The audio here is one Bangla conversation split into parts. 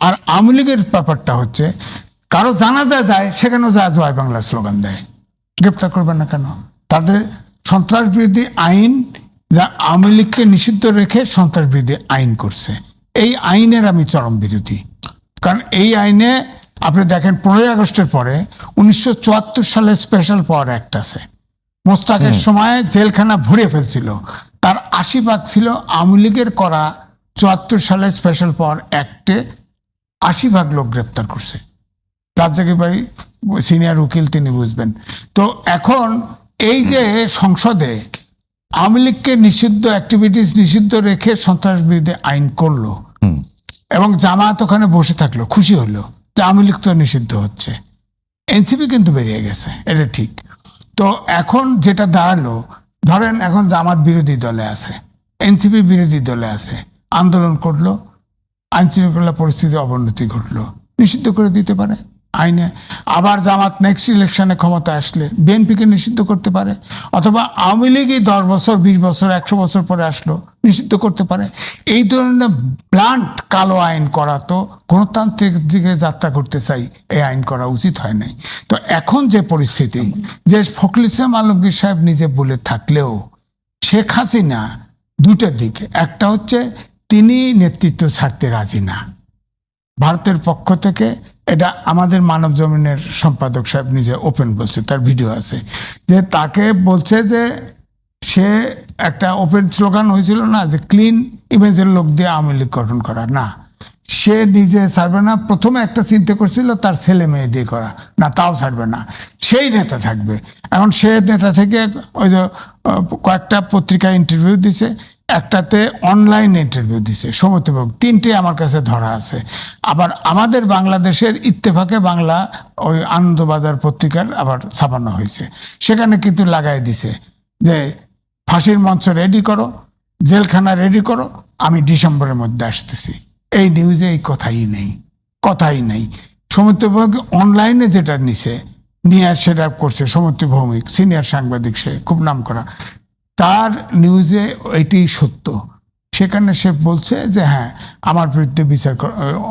আর আওয়ামী লীগের ব্যাপারটা হচ্ছে কারো জানাজা যায় সেখানেও যা জয় বাংলা স্লোগান দেয়, গ্রেপ্তার করবেন না কেন? তাদের সন্ত্রাস বিরোধী আইন যা আওয়ামী লীগকে নিষিদ্ধ রেখে সন্ত্রাস বিরোধী আইন করছে, এই আইনের আমি চরম বিরোধী। কারণ এই আইনে আপনি দেখেন 15ই আগস্টের পরে 1974 সালে স্পেশাল পাওয়ার অ্যাক্ট আছে, মোস্তাকের সময় জেলখানা ভরে ফেলছিল, তার 80% ছিল আওয়ামী লীগের করা 74 সালে স্পেশাল পাওয়ার অ্যাক্টে 80% লোক গ্রেপ্তার করছে। রাজ্জাকি ভাই সিনিয়র উকিল, তিনি বুঝবেন। তো এখন এই যে সংসদে আওয়ামী লীগকে নিষিদ্ধ অ্যাক্টিভিটিস নিষিদ্ধ রেখে সন্ত্রাস বিরোধী আইন করলো এবং জামায়াত ওখানে বসে থাকলো, খুশি হলো যে আওয়ামী লীগ তো নিষিদ্ধ হচ্ছে, এনসিপি কিন্তু বেরিয়ে গেছে, এটা ঠিক। তো এখন যেটা দাঁড়ালো, ধরেন এখন জামাত বিরোধী দলে আছে, এনসিপি বিরোধী দলে আছে, আন্দোলন করলো, আইন শৃঙ্খলা পরিস্থিতি অবনতি ঘটলো, নিষিদ্ধ করে দিতে পারে আইনে। আবার জামাত নেক্সট ইলেকশনে ক্ষমতা আসলে বিএনপিকে নিষিদ্ধ করতে পারে, অথবা আওয়ামী লীগই 10 বছর 20 বছর 100 বছর পরে আসলো, নিষিদ্ধ করতে পারে। এই ধরনের ব্লান্ট কালো আইন করা তো গণতান্ত্রিক দিকে যাত্রা করতে চাই, এই আইন করা উচিত হয় নাই। তো এখন যে পরিস্থিতি, যে ফখরুল ইসলাম আলমগীর সাহেব নিজে বলে থাকলেও শেখ হাসিনা দুটো দিক, একটা হচ্ছে তিনি নেতৃত্ব ছাড়তে রাজি না ভারতের পক্ষ থেকে, এটা আমাদের মানব জমিনের সম্পাদক সাহেব নিজে ওপেন বলছে, তার ভিডিও আছে, যে তাকে বলছে যে সে একটা ওপেন স্লোগান হয়েছিল না যে ক্লিন ইমেজের লোক দিয়ে আওয়ামী লীগ গঠন করা, না সে নিজে ছাড়বে না। প্রথমে একটা চিন্তা করছিল তার ছেলে মেয়ে দিয়ে করা, না তাও ছাড়বে না, সেই নেতা থাকবে। এখন সে নেতা থেকে ওই যে কয়েকটা পত্রিকায় ইন্টারভিউ দিছে, একটাতে অনলাইন ইন্টারভিউ দিছে সমর্থক, 3টে আমার কাছে ধরা আছে। আবার আমাদের বাংলাদেশের ইত্তেফাকে বাংলা ওই আনন্দবাজার পত্রিকার আবার ছাপানো হয়েছে, সেখানে কিন্তু লাগাই দিছে যে ফাঁসির মঞ্চ রেডি করো, জেলখানা রেডি করো, আমি ডিসেম্বরের মধ্যে আসতেছি। এই নিউজে এই কথাই নেই। সমর্থক অনলাইনে যেটা নিছে নিয়ে সেটা করছে সমর্থ ভৌমিক, সিনিয়র সাংবাদিক, সে খুব নাম করা, তার নিউজে এটি সত্য। সেখানে সে বলছে যে হ্যাঁ আমার বিরুদ্ধে বিচার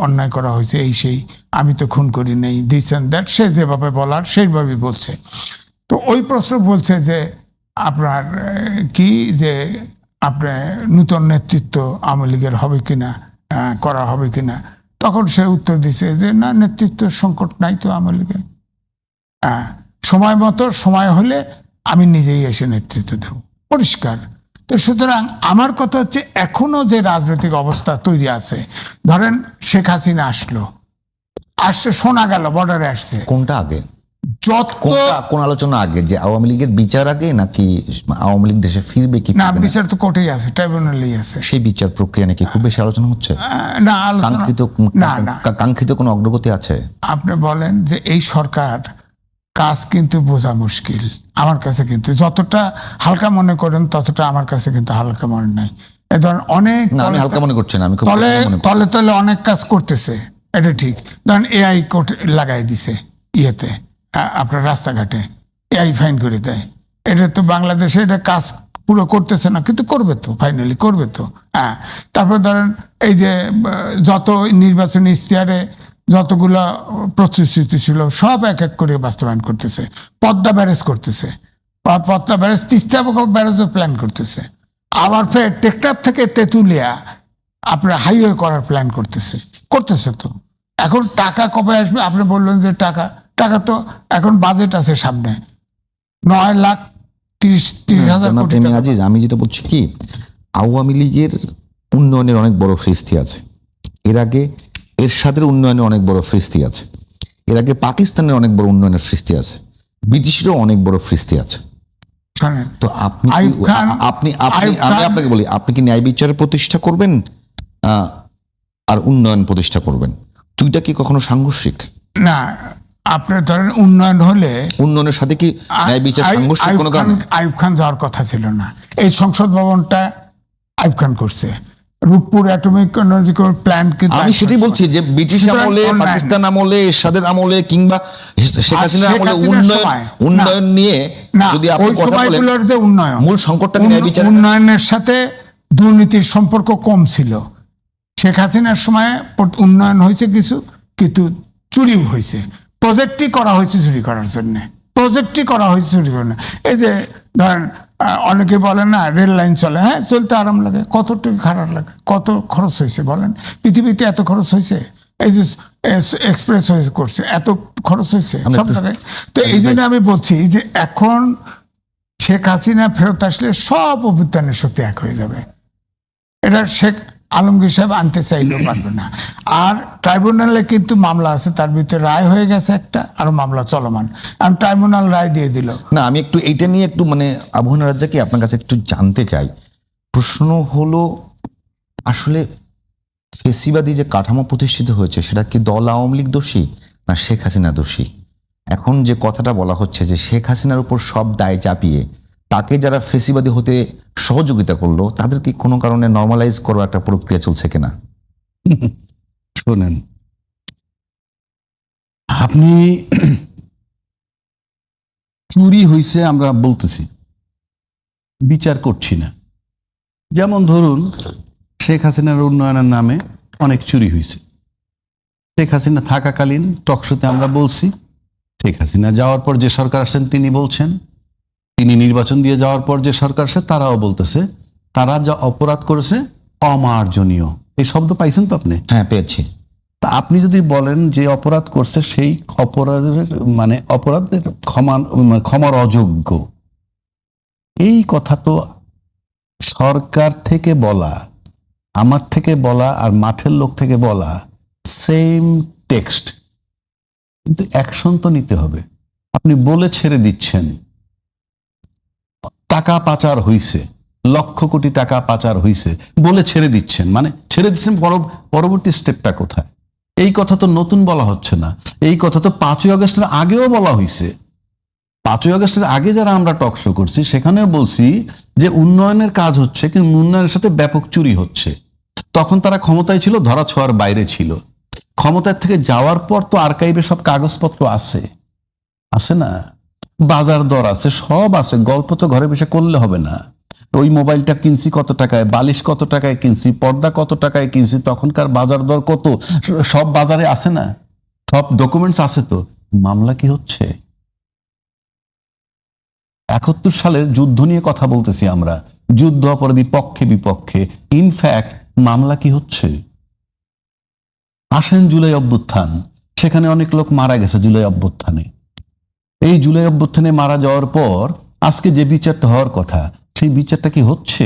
অন্যায় করা হয়েছে, এই সেই, আমি তো খুন করি নেই, দিস অ্যান্ড দ্যাট, সে যেভাবে বলার সেইভাবেই বলছে। তো ওই প্রশ্ন বলছে যে আপনার কি যে আপনার নূতন নেতৃত্ব আওয়ামী লীগের হবে কিনা, করা হবে কিনা, তখন সে উত্তর দিছে যে না, নেতৃত্ব সংকট নাই তো আওয়ামী লীগে, সময় মতো সময় হলে আমি নিজেই এসে নেতৃত্ব দেব, পরিষ্কার। তো সুতরাং আমার কথা হচ্ছে এখনো যে রাজনৈতিক অবস্থা তৈরি আছে, ধরেন শেখ হাসিনা আসছে শোনা গেল বর্ডারে আসছে, কোনটা আগে, কোন আলোচনা আগে, যে আওয়ামী লীগের বিচার আগে নাকি আওয়ামী লীগ দেশে ফিরবে কি না? বিচার তো কোর্টেই আছে, ট্রাইব্যুনালেই আছে, সেই বিচার প্রক্রিয়া নাকি খুব বেশি আলোচনা হচ্ছে না? কাঙ্ক্ষিত কোনো অগ্রগতি আছে? আপনি বলেন যে এই সরকার কাজ কিন্তু বোঝা মুশকিল আমার কাছে, কিন্তু যতটা হালকা মনে করেন ততটা আমার কাছে কিন্তু হালকা মনে নাই। এ ধরেন অনেক, আমি হালকা মনে করছি না, আমি তলে তলে অনেক কাজ করতেছে, এটা ঠিক। ধরেন এআই কোড লাগাই দিছে ইয়েতে, আপনার রাস্তাঘাটে এআই ফাইন করে দেয়, এটা তো বাংলাদেশে এটা কাজ পুরো করতেছে না, কিন্তু করবে তো, ফাইনালি করবে তো। তারপর ধরেন এই যে যত নির্বাচনী ইশতেহারে যতগুলো প্রতিশ্রুতি ছিল সব এক এক করে বাস্তবায়ন করতেছে, পদ্মা ব্যারেজ করতেছে, পদ্মা ব্যারেজ, তিস্তা ব্যারেজও প্ল্যান করতেছে, আবার ফের টেকটাপ থেকে তেঁতুলিয়া আপনার হাইওয়ে করার প্ল্যান করতেছে তো। এখন টাকা কবে আসবে? আপনি বললেন যে টাকা তো এখন বাজেট আছে সামনে 9,30,000 কোটি টাকা। আজিজ, আমি যেটা বলছি কি, আওয়ামী লীগের উন্নয়নের অনেক বড় ফিরিস্তি আছে, এর আগে এরশাদের উন্নয়নের অনেক বড় ফিরিস্তি আছে, এর আগে পাকিস্তানের অনেক বড় উন্নয়নের ফিরিস্তি আছে, ব্রিটিশেরও অনেক বড় ফিরিস্তি আছে। তো আপনি আমি আপনাকে বলি, আপনি কি ন্যায় বিচারের প্রতিষ্ঠা করবেন আর উন্নয়ন প্রতিষ্ঠা করবেন? দুইটা কি কখনো সাংঘর্ষিক না? আপনার ধরেন উন্নয়ন হলে উন্নয়নের সাথে কি ন্যায় বিচার সাংঘর্ষিক কোনো কারণে? আইয়ুব খান যাওয়ার কথা ছিল না, এই সংসদ ভবনটা আইয়ুব খান করছে, রূপপুর অ্যাটমিক এনার্জি প্ল্যান্ট, কিন্তু আমি সেটাই বলছি যে ব্রিটিশ আমলে, পাকিস্তান আমলে, এরশাদের আমলে কিংবা শেখ হাসিনার আমলে উন্নয়ন নিয়ে যদি আপনি কথা বলেন, মূল সংকটটা ন্যায় বিচার, উন্নয়নের সাথে দুর্নীতির সম্পর্ক কম ছিল, শেখ হাসিনার সময় উন্নয়ন হয়েছে কিছু, কিন্তু চুরিও হয়েছে। প্রজেক্টই করা হয়েছে চুরি করার জন্য, প্রজেক্টই করা হয়েছে চুরি করার জন্য। এই যে ধরেন অনেকে বলে না রেল লাইন চলে, হ্যাঁ চলতে আরাম লাগে, কতটুকু খারাপ লাগে, কত খরচ হয়েছে বলেন? পৃথিবীতে এত খরচ হয়েছে? এই যে এক্সপ্রেস ওয়ে করছে, এত খরচ হয়েছে সব জায়গায়। তো এই জন্য আমি বলছি যে এখন শেখ হাসিনা ফেরত আসলে সব অভ্যুত্থানের শক্তি এক হয়ে যাবে। এটা শেখ আলমগীর সাহেব আনতে চাইলেও পারবে না। আর ট্রাইব্যুনালে কিন্তু মামলা আছে, তার ভিতরে রায় হয়ে গেছে একটা, আর মামলা চলমান, আমি ট্রাইব্যুনাল রায় দিয়ে দিল। না, আমি একটু এইটা নিয়ে একটু মানে আবহাওয়া রাজ্জাকে আপনার কাছে একটু জানতে চাই। প্রশ্ন হলো আসলে ফেসিবাদী যে কাঠামো প্রতিষ্ঠিত হয়েছে সেটা কি দল আওয়ামী লীগ দোষী না শেখ হাসিনা দোষী? এখন যে কথাটা বলা হচ্ছে যে শেখ হাসিনার উপর সব দায় চাপিয়ে তাকে যারা ফেসিবাদী হতে সহযোগিতা করলো তাদের কি কোনো কারণে নর্মালাইজ করার একটা প্রক্রিয়া চলছে কিনা? শোনেন, আপনি চুরি হইছে আমরা বলতেছি, বিচার করছি না। যেমন ধরুন শেখ হাসিনার উন্নয়নের নামে অনেক চুরি হয়েছে। শেখ হাসিনা থাকাকালীন টকশোতে আমরা বলছি, শেখ হাসিনা যাওয়ার পর যে সরকার আসেন তিনি বলছেন, তিনি নির্বাচন দিয়ে যাওয়ার পর যে সরকার আসে তারাও বলতেছে তারা যা অপরাধ করেছে অমার্জনীয়। এই শব্দ পাইছেন তো আপনি? হ্যাঁ, পেয়েছি। তা আপনি যদি বলেন যে অপরাধ করছে সেই অপরাধের মানে অপরাধের ক্ষমার অযোগ্য, এই কথা তো সরকার থেকে বলা, আমার থেকে বলা আর মাঠের লোক থেকে বলা সেম টেক্সট, কিন্তু অ্যাকশন তো নিতে হবে। আপনি বলে ছেড়ে দিচ্ছেন টাকা পাচার হইছে, লক্ষ কোটি টাকা পাচার হইছে বলে ছেড়ে দিচ্ছেন, মানে ছেড়ে দিচ্ছেন, পরবর্তী স্টেপটা কোথায়? এই কথা তো নতুন বলা হচ্ছে না, এই কথা তো 5ই আগস্টের আগেও বলা হয়েছে। 5ই আগস্টের আগে যারা আমরা টক শো করছি সেখানেও বলছি যে উন্নয়নের কাজ হচ্ছে, কিন্তু উন্নয়নের সাথে ব্যাপক চুরি হচ্ছে। তখন তারা ক্ষমতায় ছিল, ধরা ছোঁয়ার বাইরে ছিল। ক্ষমতার থেকে যাওয়ার পর তো আর্কাইভে সব কাগজপত্র আছে না, বাজার দর আছে, সব আছে, গল্প তো ঘরে বসে করলে হবে না। ওই মোবাইলটা কিনছি কত টাকায়, বালিশ কত টাকায় কিনছি, পর্দা কত টাকায় কিনছি, তখনকার বাজার দর কত, সব বাজারে আছে না, সব ডকুমেন্টস আছে। তো মামলা কি হচ্ছে? 71 সালের যুদ্ধ নিয়ে কথা বলতেছি আমরা, যুদ্ধ অপরাধী পক্ষে বিপক্ষে, ইনফ্যাক্ট মামলা কি হচ্ছে? আসেন জুলাই অভ্যুত্থান, সেখানে অনেক লোক মারা গেছে জুলাই অভ্যুত্থানে। এই জুলাই অভ্যুত্থানে মারা যাওয়ার পর আজকে যে বিচারটা হওয়ার কথা, সেই বিচারটা কি হচ্ছে?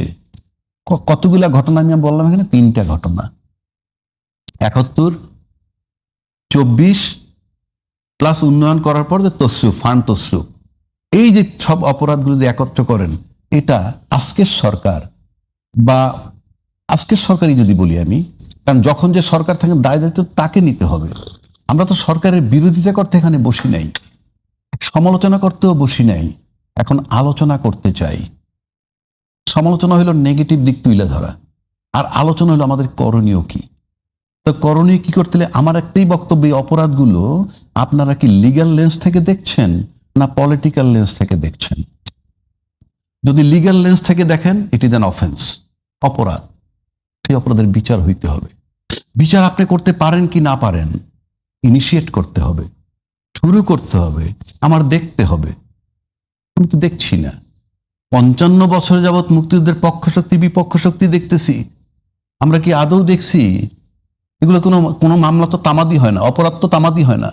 কতগুলা ঘটনা আমি বললাম এখানে, 3টা ঘটনা, 71, 24 প্লাস উন্নয়ন করার পর যে তসরুফ, ফান্ড তসরুফ, এই যে সব অপরাধগুলো যদি একত্র করেন, এটা আজকের সরকার বা আজকের সরকারই যদি বলি আমি, কারণ যখন যে সরকার থাকে দায় দায়িত্ব তাকে নিতে হবে। আমরা তো সরকারের বিরোধিতা করতে এখানে বসি নাই, সমালোচনা করতেও বসি নাই, এখন আলোচনা করতে চাই। সমালোচনা হলো নেগেটিভ দিক তুলে ধরা, আর আলোচনা হলো আমাদের করণীয় কি। তো করণীয় কি করতে হলে আমার একটাই বক্তব্য, এই অপরাধগুলো আপনারা কি লিগ্যাল লেন্স থেকে দেখছেন না পলিটিক্যাল লেন্স থেকে দেখছেন? যদি লিগ্যাল লেন্স থেকে দেখেন, ইট ইজ অ্যান অফেন্স, অপরাধ, সেই অপরাধের বিচার হইতে হবে। বিচার আপনি করতে পারেন কি না পারেন, ইনিশিয়েট করতে হবে, শুরু করতে হবে, আমার দেখতে হবে। আমি তো দেখছি না, 55 বছর যাবৎ মুক্তিযুদ্ধের পক্ষ শক্তি বিপক্ষ শক্তি দেখতেছি, আমরা কি আদৌ দেখছি? এগুলো কোনো মামলা তো তামাদি হয় না, অপরাধ তো তামাদি হয় না,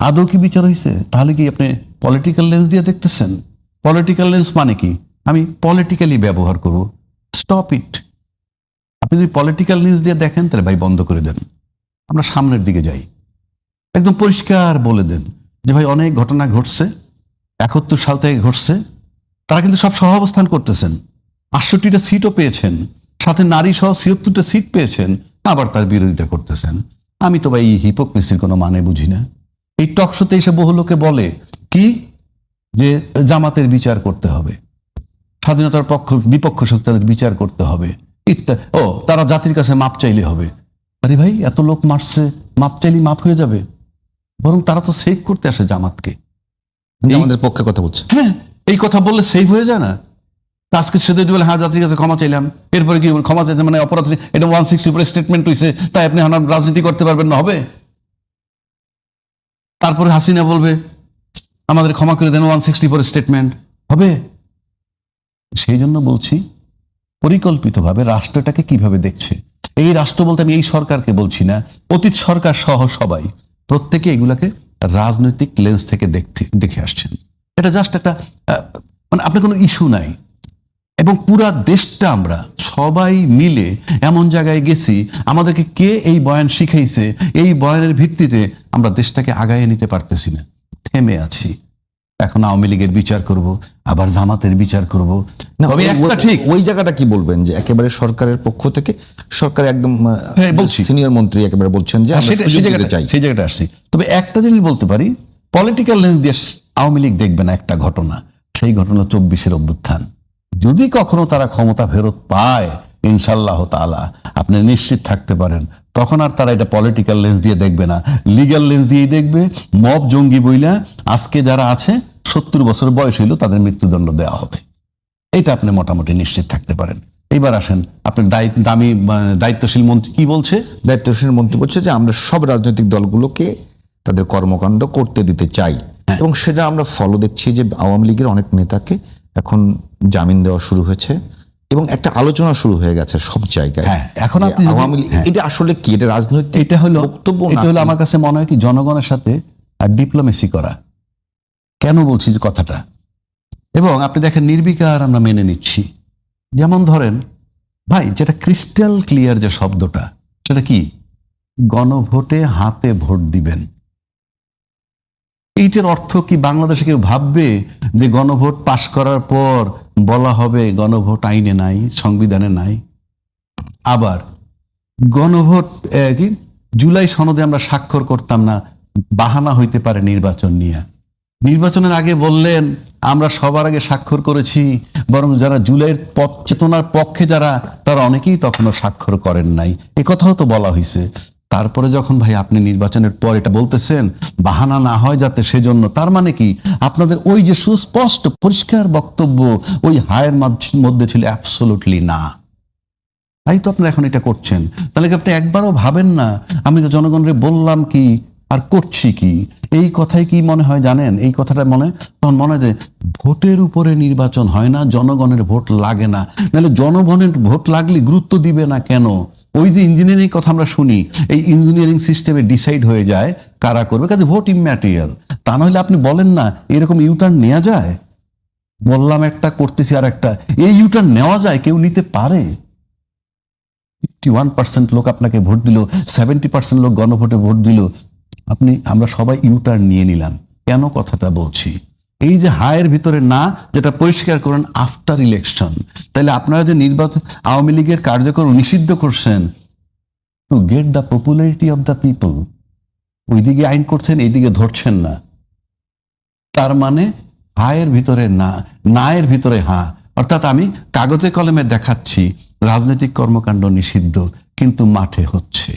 আদৌ কি বিচার হয়েছে? তাহলে কি আপনি পলিটিক্যাল লেন্স দিয়ে দেখতেছেন? পলিটিক্যাল লেন্স মানে কি? আমি পলিটিক্যালি ব্যবহার করব, স্টপ ইট। আপনি যদি পলিটিক্যাল লেন্স দিয়ে দেখেন তাহলে ভাই বন্ধ করে দেন, আমরা সামনের দিকে যাই। একদম পরিষ্কার বলে দেন যে ভাই অনেক ঘটনা ঘটছে, 71 সাল থেকে ঘটছে, তারা কিন্তু সব সহাবস্থান করতেছেন, 68টা সিটও পেয়েছেন, সাথে নারী সহ 76টা সিট পেয়েছেন, আবার তার বিরোধিতা করতেছেন। আমি তো ভাই এই হিপোক্রেসির কোনো মানে বুঝি না। এই টকশোতে এসে বহু লোকে বলে কি যে জামাতের বিচার করতে হবে, স্বাধীনতার পক্ষ বিপক্ষ শক্তি তাদের বিচার করতে হবে ইত্যাদি, তারা জাতির কাছে মাপ চাইলে হবে। আরে ভাই, এত লোক মারছে, মাপ চাইলে মাপ হয়ে যাবে? বরং তারা তো সেভ করতে আসে জামাতকে, আমাদের পক্ষে কথা বলছে। হ্যাঁ, এই কথা বললে সেভ হয়ে যায় না? আজকে সে যদি বলে হ্যাঁ যাত্রীর কাছে ক্ষমা চাইলাম, এরপরে কি ক্ষমা চাইছে মানে অপরাধ, এটা 160 উপরে স্টেটমেন্ট হয়েছে, তাই আপনি রাজনীতি করতে পারবেন না, হবে? তারপরে হাসিনা বলবে আমাদের ক্ষমা করে দেন, 160 উপরে স্টেটমেন্ট হবে? সেই জন্য বলছি পরিকল্পিতভাবে রাষ্ট্রটাকে কিভাবে দেখছে। এই রাষ্ট্র বলতে আমি এই সরকারকে বলছি না, অতীত সরকার সহ সবাই প্রত্যেকে এগুলাকে রাজনৈতিক লেন্স থেকে দেখে আসছেন। এটা জাস্ট একটা মানে আপনার কোনো ইস্যু নাই, এবং পুরা দেশটা আমরা সবাই মিলে এমন জায়গায় গেছি, আমাদেরকে কে এই বয়ান শিখাইছে, এই বয়ানের ভিত্তিতে আমরা দেশটাকে আগায় নিতে পারতেছি না, থেমে আছি। এখন আওয়ামী লীগের বিচার করব, আবার জামাতের বিচার করব। না, তবে একটা ঠিক, ওই জায়গাটা কি বলবেন যে একেবারে সরকারের পক্ষ থেকে সরকার একদম হ্যাঁ, বলছি। সিনিয়র মন্ত্রী একেবারে বলছেন যে আমরা সুযোগ দিতে চাই। সেই জায়গাটা আসছি। তবে একটা জিনিস বলতে পারি, পলিটিক্যাল লেন্স দিয়ে আওয়ামী লীগ দেখবে না একটা ঘটনা, সেই ঘটনা 24-এর অভ্যুত্থান। যদি কখনো তারা ক্ষমতা ফেরত পায় ইনশাল্লাহ তাআলা, আপনি নিশ্চিত থাকতে পারেন তখন আর তারা এটা পলিটিক্যাল লেন্স দিয়ে দেখবে না, লিগ্যাল লেন্স দিয়েই দেখবে। মব জঙ্গি বইলা আজকে যারা আছে 70 বছর বয়স হইল তাদের মৃত্যুদণ্ড দেওয়া হবে, এটা আপনি মোটামুটি নিশ্চিত থাকতে পারেন। এইবার আসেন আপনার দামি দায়িত্বশীল মন্ত্রী কি বলছে। দায়িত্বশীল মন্ত্রী বলছে যে আমরা সব রাজনৈতিক দলগুলোকে তাদের কর্মকাণ্ড করতে দিতে চাই, এবং সেটা আমরা ফলো দেখছি যে আওয়ামী লীগের অনেক নেতাকে এখন জামিন দেওয়া শুরু হয়েছে, এবং একটা আলোচনা শুরু হয়ে গেছে সব জায়গায়। হ্যাঁ, এখন যে আপনি যদি- আওয়ামী লীগ এটা আসলে কি, এটা রাজনৈতিক এটা হলো বক্তব্য না? এটা হলো আমার কাছে মনে হয় কি জনগণের সাথে ডিপ্লোমেসি করা। কেন বলছি যে কথাটা, এবং আপনি দেখেন নির্বিকার আমরা মেনে নিচ্ছি। যেমন ধরেন ভাই, যেটা ক্রিস্টাল ক্লিয়ার যে শব্দটা, সেটা কি? গণভোটে হাতে ভোট দিবেন। এইটার অর্থ কি বাংলাদেশে কেউ ভাববে যে গণভোট পাশ করার পর বলা হবে গণভোট আইনে নাই, সংবিধানে নাই? আবার গণভোট কি জুলাই সনদে আমরা স্বাক্ষর করতাম না, বাহানা হইতে পারে নির্বাচন নিয়ে। নির্বাচনের আগে বললেন আমরা সবার আগে স্বাক্ষর করেছি, বরং যারা জুলাইয়ের পথ চেতনার পক্ষে যারা, তারা অনেকেই তখনও স্বাক্ষর করেন নাই, এ কথাও তো বলা হয়েছে। তারপরে যখন ভাই আপনি নির্বাচনের পর এটা বলতেছেন বাহানা না হয় যাতে, সেজন্য তার মানে কি আপনাদের ওই যে সুস্পষ্ট পরিষ্কার বক্তব্য ওই হায়ের মধ্যে ছিল অ্যাবসোলুটলি না। তাই তো আপনারা এখন এটা করছেন। তাহলে কি আপনি একবারও ভাবেন না আমি তো জনগণকে বললাম কি আর করছি কি? এই কথাই কি মনে হয় জানেন, এই কথাটা তখন মনে হয় যে ভোটের উপরে নির্বাচন হয় না, জনগণের ভোট লাগে না। নাহলে জনগণের ভোট লাগলে গুরুত্ব দিবে না কেন? ওই যে ইঞ্জিনিয়ারিং কথা আমরা শুনি, এই ইঞ্জিনিয়ারিং সিস্টেমে ডিসাইড হয়ে যায় কারা করবে, কাজে ভোট ইম্যাটেরিয়াল। তা নইলে আপনি বলেন না এরকম ইউটার্ন নেওয়া যায়? বললাম একটা, করতেছি আর একটা, এই ইউটার্ন নেওয়া যায়, কেউ নিতে পারে? 51% লোক আপনাকে ভোট দিল, 70% লোক গণভোটে ভোট দিল, আমরা সবাই ইউটার্ন নিয়ে নিলাম। কেন কথাটা বলছি? এই যে হায়ের ভিতরে না, যেটা পরিষ্কার করেন আফটার ইলেকশন। তাহলে আপনারা যে নির্বাচন আওয়ামী লীগের কার্যক্রম নিষিদ্ধ করছেন to get the popularity of the people, ওইদিকে আইন করছেন, এইদিকে ধরছেন না। তার মানে হায়ের ভিতরে না, নায়ের ভিতরে হা। অর্থাৎ আমি কাগজে কলমে দেখাচ্ছি রাজনৈতিক কর্মকাণ্ড নিষিদ্ধ, কিন্তু মাঠে হচ্ছে।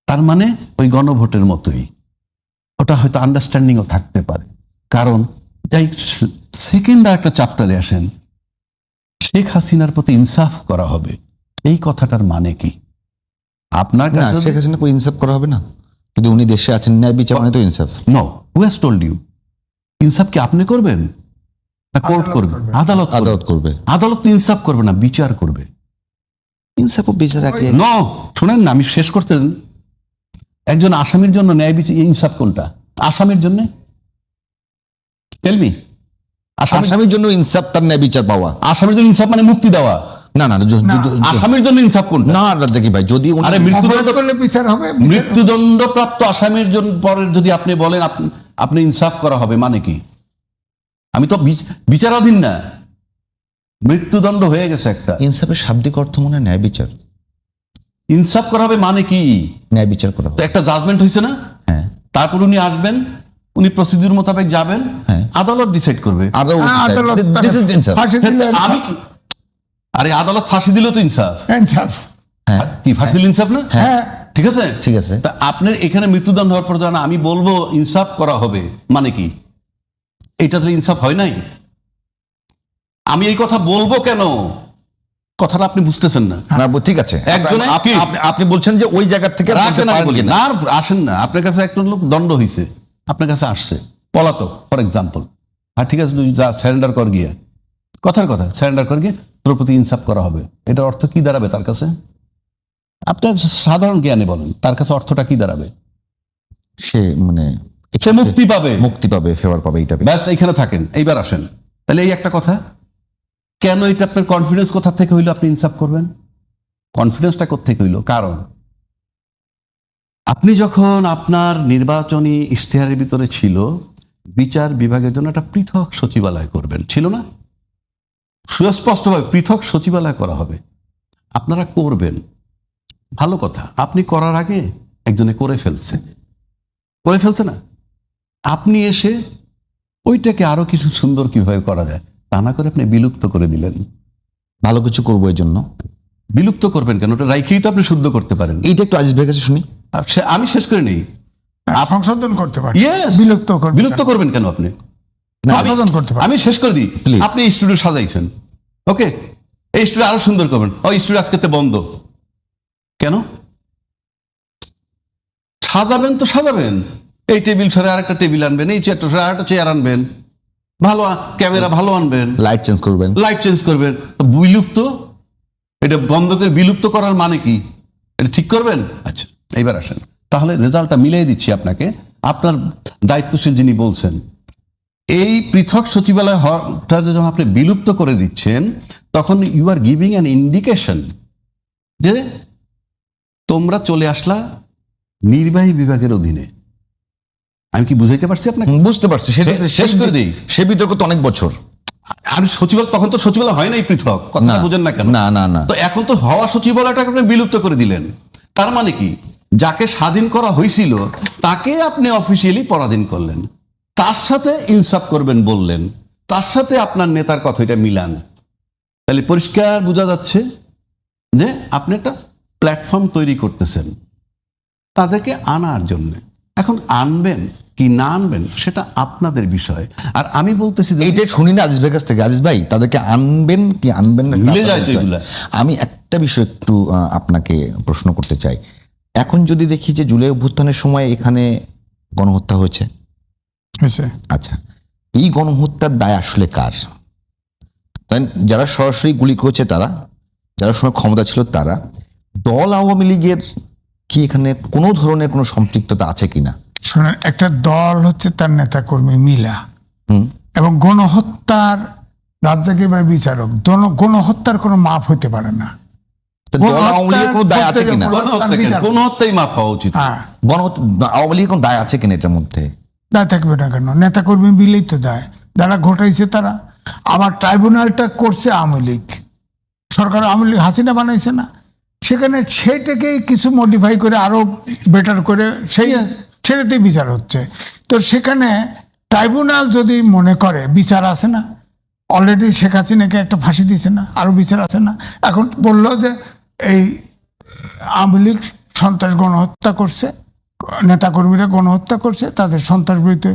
তার মানে ওই গণভোটের মতোই, ওটা হয়তো আন্ডারস্ট্যান্ডিংও থাকতে পারে। কারণ এই সেকেন্ড আর একটা চ্যাপ্টারে আসেন, শেখ হাসিনার প্রতি ইনসাফ করা হবে, এই কথাটার মানে কি? আপনার না, কাছে শেখ হাসিনা কোনো ইনসাফ করা হবে না, যদি উনি দেশে আছেন। ন্যায় বিচার মানে তো ইনসাফ। No, who has told you? ইনসাফ কি আপনি করবেন না কোর্ট করবে? আদালত আদালত করবে। আদালত তো ইনসাফ করবে না, বিচার করবে। ইনসাফ ও বিচার একই। নো, শুনেন না, আমি শেষ করতে দেন। একজন আসামির জন্য ন্যায় বিচার ইনসাফ কোনটা? আসামির জন্য টেলমি, আসামির জন্য ইনসাফ তার ন্যায় বিচার পাওয়া। আসামির জন্য ইনসাফ মানে মুক্তি দেওয়া। না না, আসামির জন্য ইনসাফ কোনটা? না রাজ্জাকি ভাই, যদি উনি- আরে অপরাধ করলে বিচার হবে। মৃত্যুদণ্ডপ্রাপ্ত আসামির জন্য পরে যদি আপনি বলেন আপনি ইনসাফ করা হবে, মানে কি? আমি তো বিচারাধীন না, মৃত্যুদণ্ড হয়ে গেছে একটা। ইনসাফের শাব্দিক অর্থ মনে হয় ন্যায় বিচার। ইনসাফ করা হবে মানে কি? ন্যায় বিচার করা তো হবে। একটা জাজমেন্ট হয়েছে না, হ্যাঁ, তারপর উনি আসবেন, উনি প্রসিডিউর মোতাবেক যাবেন, হ্যাঁ। আদালত ডিসাইড করবে। আদালত This is ইনসাফ। ফাঁসি দিলে আমি আরে আদালত ফাঁসি দিল তো ইনসাফ। ইনসাফ। হ্যাঁ, কি ফাঁসি দিল ইনসাফ না? হ্যাঁ, ঠিক আছে, ঠিক আছে। তা আপনার এখানে মৃত্যুদণ্ড হওয়ার পর জানা আমি বলবো ইনসাফ করা হবে মানে কি? এটা তো ইনসাফ হয় নাই। আমি এই কথা বলবো কেন, কথাটা আপনি বুঝতেছেন না। না ঠিক আছে, একজনে আপনি- কি? আপনি বলছেন যে ওই জায়গা থেকে রাখেন বলতে আর পারেন বলি কিনা? না, আর আসেন না, আপনার কাছে একটা লোক দণ্ড হয়েছে, আপনার কাছে আসছে পলাতক ফর এক্সাম্পল, আর ঠিক আছে তুই যা স্যারেন্ডার কর গিয়ে, কথার কথা স্যারেন্ডার কর গিয়ে তোর প্রতি ইনসাফ করা হবে, এটার অর্থ কি দাঁড়াবে তার কাছে? আপনার সাধারণ জ্ঞানে বলেন, তার কাছে অর্থটা কি দাঁড়াবে? সে মানে সে মুক্তি পাবে, মুক্তি পাবে, ফেভার পাবে, এইটা ব্যাস এইখানে থাকেন। এইবার আসেন, তাহলে এই একটা কথা, কেন এটা আপনার কনফিডেন্স কোথা থেকে হইলো আপনি ইনসাফ করবেন? কনফিডেন্সটা কোত্থেকে হইলো? কারণ আপনি যখন আপনার নির্বাচনী ইশতেহারের ভিতরে ছিল বিচার বিভাগের জন্য একটা পৃথক সচিবালয় করবেন, ছিল না? সুস্পষ্টভাবে পৃথক সচিবালয় করা হবে, আপনারা করবেন, ভালো কথা। আপনি করার আগে একজনে করে ফেলছে না, আপনি এসে ওইটাকে আরো কিছু সুন্দর কিভাবে করা যায় তা না করে আপনি বিলুপ্ত করে দিলেন। ভালো কিছু করবো এই জন্য। বিলুপ্ত করবেন কেন? ওটা রাইখেই তো আপনি শুদ্ধ করতে পারেন। এইটা একটু আজিজ ভাইয়ের কাছে শুনি। আমি শেষ করে নেই। সংশোধন করতে পারে, Yes! বিলুপ্ত করবে বিলুপ্ত করবেন কেন আপনি? না, সংশোধন করতে পারে। আমি শেষ করে দিই। Please. আপনি স্টুডিও সাজাইছেন, ওকে, এই স্টুডিও আরো সুন্দর করবেন, ওই স্টুডিও আজকে বন্ধ কেন? সাজাবেন তো সাজাবেন, এই টেবিল সরে আরেকটা টেবিল আনবেন, এই চেয়ারটা সরে আরেকটা চেয়ার আনবেন, ভালো ক্যামেরা ভালো আনবেন, লাইট চেঞ্জ করবেন। লাইট চেঞ্জ করবেন। তো বিলুপ্ত, এটা বন্ধ করে বিলুপ্ত করার মানে কি? এটা ঠিক করবেন? আচ্ছা, এইবার আসেন, তাহলে রেজাল্টটা মিলিয়ে দিচ্ছি আপনাকে। আপনার দায়িত্বশীল যিনি বলছেন, এই পৃথক সচিবালয় হওয়াটা যখন আপনি বিলুপ্ত করে দিচ্ছেন, তখন you are giving an indication যে তোমরা চলে আসলা নির্বাহী বিভাগের অধীনে। আমি কি বুঝাইতে পারছি আপনাকে? বুঝতে পারছি, সেটা শেষ করে দিই। সে বিতর্ক তো অনেক বছর। আর সচিবালয়, তখন তো সচিবালয় হয় নাই পৃথক, কথা বুঝেন না কেন? না। তো এখন তো হওয়া সচিবালয়টাকে আপনি বিলুপ্ত করে দিলেন, তার মানে কি? যাকে স্বাধীন করা হয়েছিল তাকে আপনি অফিসিয়ালি পরাধীন করলেন, তার সাথে ইনসাফ করবেন বললেন, তার সাথে আপনার নেতার কথা এটা মিলান। তাহলে পরিষ্কার বোঝা যাচ্ছে যে আপনি একটা প্ল্যাটফর্ম তৈরি করতেছেন তাদেরকে আনার জন্য। এখন আনবেন কি না আনবেন সেটা আপনাদের বিষয়। আর আমি বলতেছি যে এইটাই শুনি না আজিজ ভাইয়ের কাছ থেকে। আজিজ ভাই, তাদেরকে আনবেন কি আনবেন না, মিলে আপনার যায় তো বিষয়। এগুলা। আমি একটা বিষয় একটু আপনাকে প্রশ্ন করতে চাই। এখন যদি দেখি যে জুলাই অভ্যুত্থানের সময় এখানে গণহত্যা হয়েছে, হয়েছে। আচ্ছা, এই গণহত্যার দায় আসলে কার? তাই যারা সরাসরি গুলি করেছে তারা, যারা সময় ক্ষমতা ছিল তারা, দল আওয়ামী লীগের কি এখানে কোনো ধরনের কোনো সম্পৃক্ততা আছে কিনা? শোনেন, একটা দল হচ্ছে তার নেতা কর্মী মিলা, হুম, এবং গণহত্যার রাজ্জাকি বা বিচারক, গণহত্যার কোনো মাপ হতে পারে না। তো দল আওয়ামী লীগের কোনো দায় আছে কিনা? কোন হত্যাই মাপ পাওয়া উচিত। হ্যাঁ, গণহত্যা আওয়ামী লীগের কোনো দায় আছে কিনা এটার মধ্যে? দায় থাকবে না কেন? নেতা কর্মী মিলেই তো দায়, যারা ঘটাইছে তারা। আমার ট্রাইব্যুনালটা করছে আওয়ামী লীগ, সরকার আওয়ামী লীগ হাসিনা বানাইছে না, সেখানে সেইটাকেই কিছু মডিফাই করে আরো বেটার করে সেটাতেই বিচার হচ্ছে। তো সেখানে ট্রাইব্যুনাল যদি মনে করে বিচার আছে না, অলরেডি শেখ হাসিনাকে একটা ফাঁসি দিয়েছে না, আরো বিচার আছে না, এখন বললো যে এই আওয়ামী লীগ সন্ত্রাস গণহত্যা করছে, নেতাকর্মীরা গণহত্যা করছে, তাদের সন্ত্রাস বিরুদ্ধে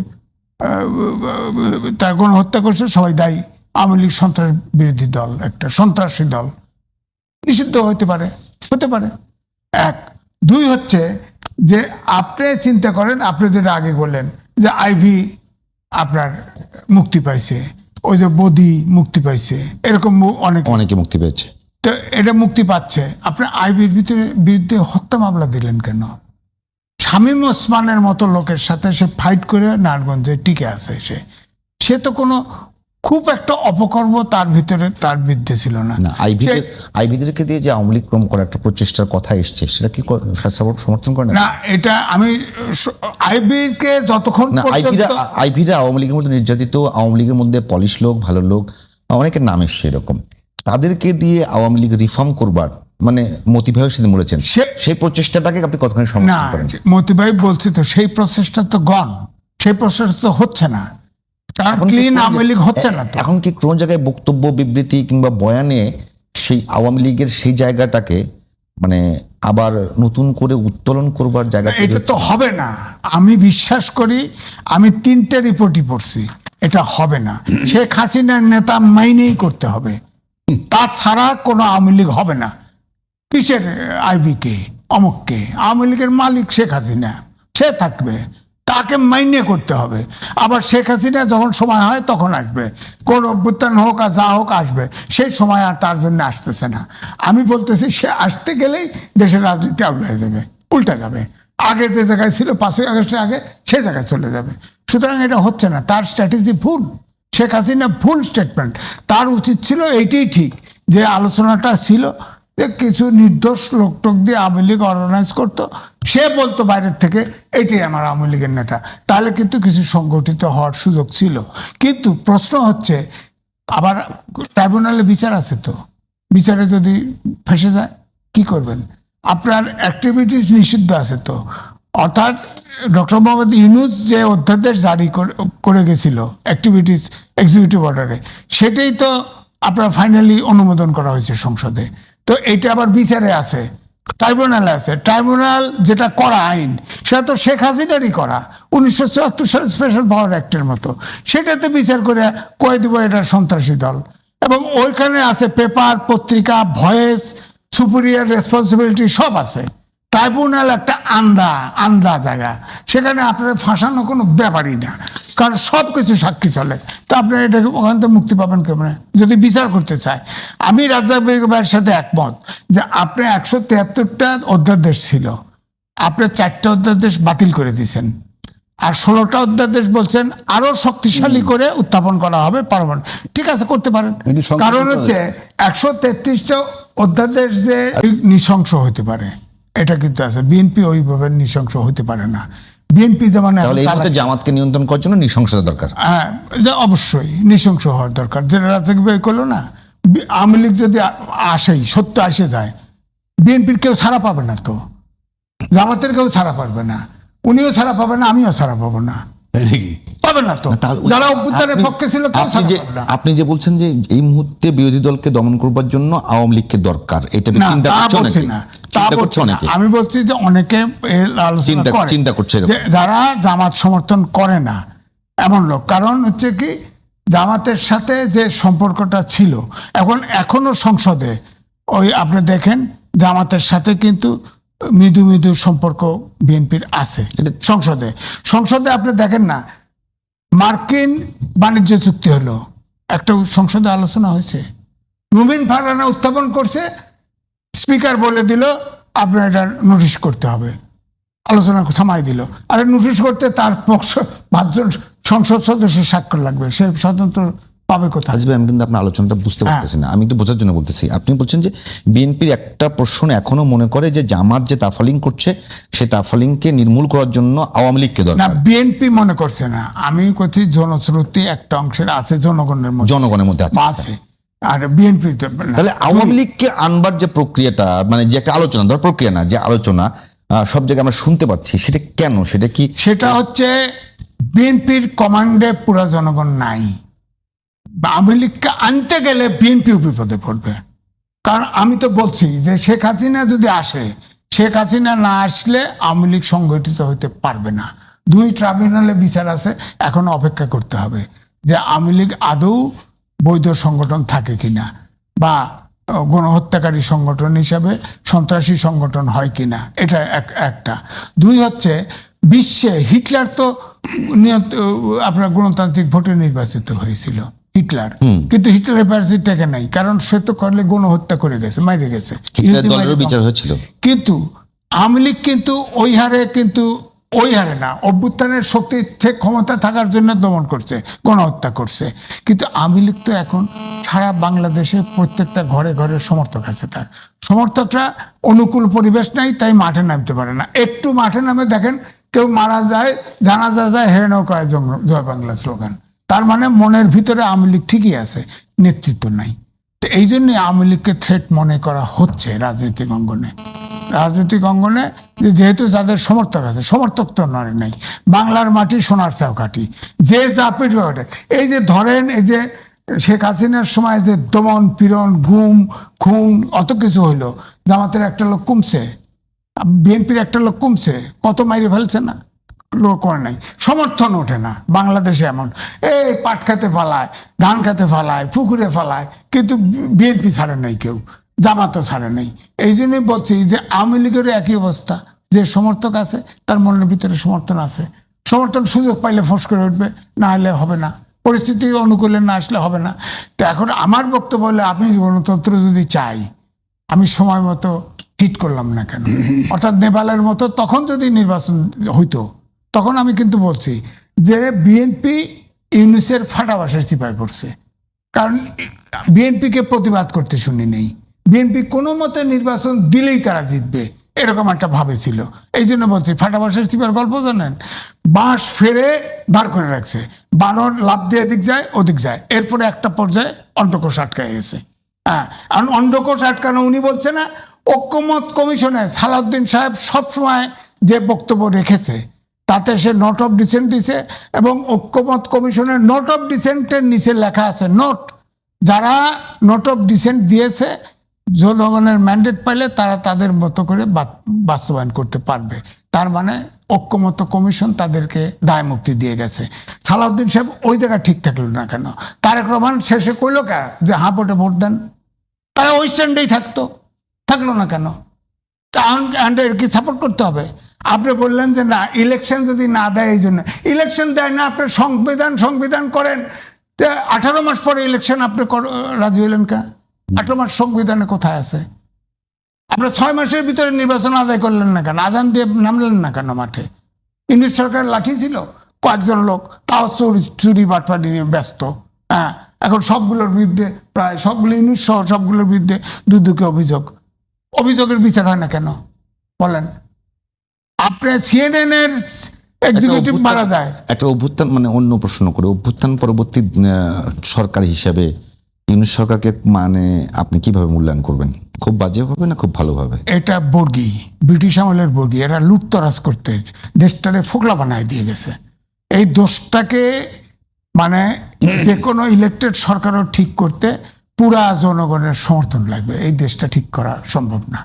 তার গণহত্যা করছে, সবাই দায়ী। আওয়ামী লীগ সন্ত্রাস বিরোধী দল, একটা সন্ত্রাসী দল, নিষিদ্ধ হতে পারে। এক। দুই হচ্ছে যে আপনি চিন্তা করেন, আপনি যেটা আগে বললেন যে আইভি আপনার মুক্তি পাইছে, ওই যে বদি মুক্তি পাইছে, এরকম অনেকে মুক্তি পেয়েছে। তো এটা মুক্তি পাচ্ছে, আপনার আইবির বিরুদ্ধে হত্যা মামলা দিলেন কেন? শামীম ওসমানের মতো লোকের সাথে সে ফাইট করে নারায়ণগঞ্জে টিকে আছে, সে তো কোনো খুব একটা অপকর্ম তার ভিতরে তার বিরুদ্ধে ছিল না। আইবিদেরকে দিয়ে যে আওয়ামী লীগ করার একটা প্রচেষ্টার কথা এসছে, সেটা কি সমর্থন করে না? এটা আমি আইবিকে যতক্ষণ না, আইবিরা আওয়ামী লীগের মধ্যে নির্যাতিত, আওয়ামী লীগের মধ্যে পলিশ লোক, ভালো লোক, অনেকের নাম এসছে এরকম, তাদেরকে দিয়ে আওয়ামী লীগ রিফর্ম করবার মানে মতি ভাই সেদিন বলেছেন, সেই প্রচেষ্টাটাকে আপনি কতখানি সমর্থন করেন? মতি ভাই বলছি তো, সেই প্রসেসটা তো গন, সেই প্রসেস তো হচ্ছে না, ক্লিন আওয়ামী লীগ হচ্ছে না। তো এখন কি কোন জায়গায় বক্তব্য, বিবৃতি কিংবা বয়ানে সেই আওয়ামী লীগের সেই জায়গাটাকে মানে আবার নতুন করে উত্তোলন করবার জায়গা? এটা তো হবে না, আমি বিশ্বাস করি। আমি 3টে রিপোর্টই পড়ছি, এটা হবে না। শেখ হাসিনার নেতা মাইনেই করতে হবে, তাছাড়া কোনো আওয়ামী লীগ হবে না। কিসের আইবিকে অমুককে? আওয়ামী লীগের মালিক শেখ হাসিনা, সে থাকবে, তাকে মাইনে করতে হবে। আবার শেখ হাসিনা যখন সময় হয় তখন আসবে, কোন অভ্যুত্থান হোক আর যা হোক আসবে, সেই সময় আর তার জন্য আসতেছে না। আমি বলতেছি সে আসতে গেলেই দেশের রাজনীতি আউট হয়ে যাবে, উল্টা যাবে। আগে যে জায়গায় ছিল 5ই আগস্টের আগে, সে জায়গায় চলে যাবে। সুতরাং এটা হচ্ছে না, তার স্ট্র্যাটেজি ভুল। শেখ হাসিনা ভুল স্টেটমেন্ট। তার উচিত ছিল এইটাই ঠিক, যে আলোচনাটা ছিল যে কিছু নির্দোষ লোক টোক দিয়ে আওয়ামী লীগ অর্গানাইজ করতো, সে বলতো বাইরের থেকে এটাই আমার আওয়ামী লীগের নেতা, তাহলে কিন্তু কিছু সংগঠিত হওয়ার সুযোগ ছিল। কিন্তু প্রশ্ন হচ্ছে, আবার ট্রাইব্যুনালে বিচার আছে, তো বিচারে যদি ফেসে যায় কি করবেন? আপনার অ্যাক্টিভিটিস নিষিদ্ধ আছে তো, অর্থাৎ ডক্টর মোহাম্মদ ইউনূস যে অধ্যাদেশ জারি করে গেছিল অ্যাক্টিভিটিস এক্সিকিউটিভ অর্ডারে, সেটাই তো আপনার ফাইনালি অনুমোদন করা হয়েছে সংসদে। তো এটা আবার বিচারে আছে, ট্রাইব্যুনালে আছে। ট্রাইব্যুনাল যেটা করা আইন, সেটা তো শেখ হাসিনারই করা, 1974 সাল স্পেশাল পাওয়ার অ্যাক্টের মতো। সেটাতে বিচার করে কয়ে দিব এটা সন্ত্রাসী দল। এবং ওইখানে আছে পেপার, পত্রিকা, ভয়েস, সুপিরিয়র রেসপন্সিবিলিটি সব আছে। ট্রাইব্যুনাল একটা আন্দা জায়গা, সেখানে আপনার ফাঁসানো কোনো ব্যাপারই না, কারণ সব কিছু সাক্ষী চলে। তো আপনি এটাকে ওখান থেকে মুক্তি পাবেন কেমন যদি বিচার করতে চায়? আমি রাজ্জাক ভাইয়ের সাথে একমত যে আপনি 173টা অধ্যাদেশ ছিল, আপনি 4টা অধ্যাদেশ বাতিল করে দিয়েছেন, আর 16টা অধ্যাদেশ বলছেন আরো শক্তিশালী করে উত্থাপন করা হবে পারবেন। ঠিক আছে, করতে পারেন। এটি সংশোধিত কারণ হচ্ছে 133টা অধ্যাদেশ যে নৃশংস হতে পারে, এটা কিন্তু আছে। বিএনপি ওইভাবে নৃশংস হতে পারে না। বিএনপি যেমন তাহলে এই মুহূর্তে জামাতকে নিয়ন্ত্রণ করার জন্য নৃশংসতা দরকার। হ্যাঁ, অবশ্যই নৃশংস হওয়ার দরকার। যেটা রাজ্জাক ভাই করলো না, আওয়ামী লীগ যদি আসেই সত্য আসে যায়, বিএনপির কেউ ছাড়া পাবে না, তো জামাতের কেউ ছাড়া পাবে না, উনিও ছাড়া পাবে না, আমিও ছাড়া পাবো না, পাবে না। তো যারা অভ্যুত্থানের পক্ষে ছিল কেউ ছাড়া পাবে না। আপনি যে বলছেন যে এই মুহূর্তে বিরোধী দলকে দমন করবার জন্য আওয়ামী লীগকে দরকার, এটা না, চিন্তা তা করছে বলছি অনেকে। না, তা বলছি না। আমি বলছি যে অনেকে চিন্তা করছে এরকম। যে যারা জামাত সমর্থন করে না এমন লোক। কারণ হচ্ছে কি, জামাতের সাথে যে সম্পর্কটা ছিল, এখনো সংসদে ওই আপনি দেখেন জামাতের সাথে কিন্তু মৃদু মৃদু সম্পর্ক বিএনপির আছে। সংসদে আপনি দেখেন না, মার্কিন বাণিজ্য চুক্তি হলো, একটা সংসদে আলোচনা হয়েছে, রুমিন ফারহানা উত্থাপন করছে, স্পিকার বলে দিল আপনার এটা নোটিশ করতে হবে, আলোচনা থামাই দিল। আর নোটিশ করতে তার পক্ষ 5 জন সংসদ সদস্য স্বাক্ষর লাগবে, সে স্বতন্ত্র পাবে কোথায়? আসবে। আমি কিন্তু আপনার আলোচনাটা বুঝতে পারতেছি না, আমি একটু বোঝার জন্য বলতেছি। আপনি বলছেন যে বিএনপির একটা প্রশ্ন এখনো মনে করে যে জামাত যে তাফালিং করছে, সে তাফালিংকে নির্মূল করার জন্য আওয়ামী লীগকে না, দরকার। বিএনপি মনে করছে না, আমি করছি জনশ্রুতি একটা অংশের আছে, জনগণের মধ্যে আছে। আর বিএনপি তাহলে আওয়ামী লীগকে আনবার যে প্রক্রিয়াটা, মানে যে একটা আলোচনা, ধর প্রক্রিয়া না, যে আলোচনা সব জায়গায় আমরা শুনতে পাচ্ছি, সেটা কেন? সেটা হচ্ছে বিএনপির কমান্ডে পুরো জনগণ নাই। আওয়ামী লীগকে আনতে গেলে বিএনপিও বিপদে পড়বে। কারণ আমি তো বলছি যে শেখ হাসিনা যদি আসে, শেখ হাসিনা না আসলে আওয়ামী লীগ সংগঠিত হতে পারবে না। 2 ট্রাইব্যুনালে বিচার আছে, এখনো অপেক্ষা করতে হবে যে আওয়ামী লীগ আদৌ বৈধ সংগঠন থাকে কিনা, বা গণহত্যাকারী সংগঠন হিসাবে সন্ত্রাসী সংগঠন হয় কিনা, এটা একটা। 2 হচ্ছে বিশ্বে হিটলার তো আপনার গণতান্ত্রিক ভোটে নির্বাচিত হয়েছিল, হিটলার, কিন্তু হিটলারের প্রার্থী টেকে নাই, কারণ সে তো করলে গণহত্যা করে গেছে, মাইরে গেছে, বিচার হয়েছিল। কিন্তু আওয়ামী লীগ কিন্তু ওই হারে না, অভ্যুত্থানের শক্তি থেকে ক্ষমতা থাকার জন্য দমন করছে, গণহত্যা করছে। কিন্তু আওয়ামী লীগ তো এখন সারা বাংলাদেশে প্রত্যেকটা ঘরে ঘরে সমর্থক আছে, তার সমর্থকরা অনুকূল পরিবেশ নাই, তাই মাঠে নামতে পারে না। একটু মাঠে নামে দেখেন কেউ মারা যায়, জানাজা যায়, হে নৌকায় জয় বাংলা স্লোগান। তার মানে মনের ভিতরে আওয়ামী লীগ ঠিকই আছে, নেতৃত্ব নাই। তো এই জন্য আওয়ামী লীগকে থ্রেট মনে করা হচ্ছে রাজনৈতিক অঙ্গনে, যেহেতু যাদের সমর্থক আছে, সমর্থক তো নাই। বাংলার মাটি সোনার চৌকাঠি, যে যা পিরিয়ডে এই যে ধরেন, এই যে শেখ হাসিনার সময় যে দমন পীড়ন, গুম খুন অত কিছু হইলো, জামাতের একটা লোক কমছে, বিএনপির একটা লোক কমছে, কত মাইরে ফেলছে না, লোক করে নাই, সমর্থন ওঠে না বাংলাদেশে। এমন এই পাট খেতে ফালায়, ধান খেতে ফালায়, পুকুরে ফালায়, কিন্তু বিএনপি ছাড়ে নাই, কেউ জামাতও ছাড়ে নাই। এই জন্যই বলছি যে আওয়ামী লীগেরও একই অবস্থা, যে সমর্থক আছে তার মনের ভিতরে সমর্থন আছে, সমর্থন সুযোগ পাইলে ফোঁস করে উঠবে, না হলে হবে না, পরিস্থিতি অনুকূলে না আসলে হবে না। তো এখন আমার বক্তব্য হলে, আমি গণতন্ত্র যদি চাই, আমি সময় মতো হিট করলাম না কেন? অর্থাৎ নেপালের মতো তখন যদি নির্বাচন হইতো, তখন আমি কিন্তু বলছি যে বিএনপি ইউনুসের ফাটাবাসের চিপায় পড়ছে, কারণ বিএনপিকে প্রতিবাদ করতে শুনি নেই। বিএনপি কোনো মতে নির্বাচন দিলেই তারা জিতবে, এরকম একটা ভাবে ছিল। এই জন্য বলছি, ফাটাবাসের চিপার গল্প জানেন, বাঁশ ফেরে দাঁড় করে রাখছে, বানর লাফ দিয়ে এদিক যায় ওদিক যায়, এরপরে একটা পর্যায়ে অন্ডকোষ আটকায় গেছে। হ্যাঁ, কারণ অন্ডকোষ আটকানো উনি বলছে না, ঐক্যমত কমিশনে সালাউদ্দিন সাহেব সবসময় যে বক্তব্য রেখেছে তাতে সে নোট অফ ডিসেন্ট দিছে, এবং ঐক্যমত কমিশনের নোট অফ ডিসেন্টের নিচে লেখা আছে, নোট, যারা নোট অফ ডিসেন্ট দিয়েছে জনগণের ম্যান্ডেট পাইলে তারা তাদের মতো করে বাস্তবায়ন করতে পারবে। তার মানে ঐক্যমত কমিশন তাদেরকে দায় মুক্তি দিয়ে গেছে। সালাউদ্দিন সাহেব ওই জায়গায় ঠিক থাকলো না কেন? তারেক রহমান শেষে কইল কে যে হাঁ ভোটে ভোট দেন, তারা ওই স্ট্যান্ডেই থাকলো না কেন? এর কি সাপোর্ট করতে হবে? আপনি বললেন যে না, ইলেকশন যদি না দেয়, এই জন্য ইলেকশন দেয় না, আপনি সংবিধান করেন, 18 মাস পরে ইলেকশন আপনি রাজি হইলেন কে? 18 মাস সংবিধানে কোথায় আছে? আপনি 6 মাসের ভিতরে নির্বাচন আদায় করলেন না কেন? আজান দিয়ে নামলেন না কেন মাঠে? ইংরেজ সরকার লাঠি ছিল, কয়েকজন লোক তাও চুরি বাটপাটি নিয়ে ব্যস্ত। হ্যাঁ, এখন সবগুলোর বিরুদ্ধে, প্রায় সবগুলো ইংরেজ সহ সবগুলোর বিরুদ্ধে দুদকে অভিযোগের বিচার হয় না কেন বলেন? আপনি CNN এর এক্সিকিউটিভ মারা যায়। একটা অভ্যুত্থান, মানে অন্য প্রশ্ন করে, অভ্যুত্থান পরবর্তী সরকার হিসাবে ইউনূস সরকারকে মানে আপনি কিভাবে মূল্যায়ন করবেন? খুব বাজে হবে না খুব ভালোভাবে? এটা বর্গী, ব্রিটিশ আমলের বর্গী, এরা লুটতরাজ করতে দেশটারে ফোকলা বানায় দিয়ে গেছে। এই দোষটাকে মানে যে কোনো ইলেক্টেড সরকারও ঠিক করতে পুরা জনগণের সমর্থন লাগবে, এই দেশটা ঠিক করা সম্ভব না।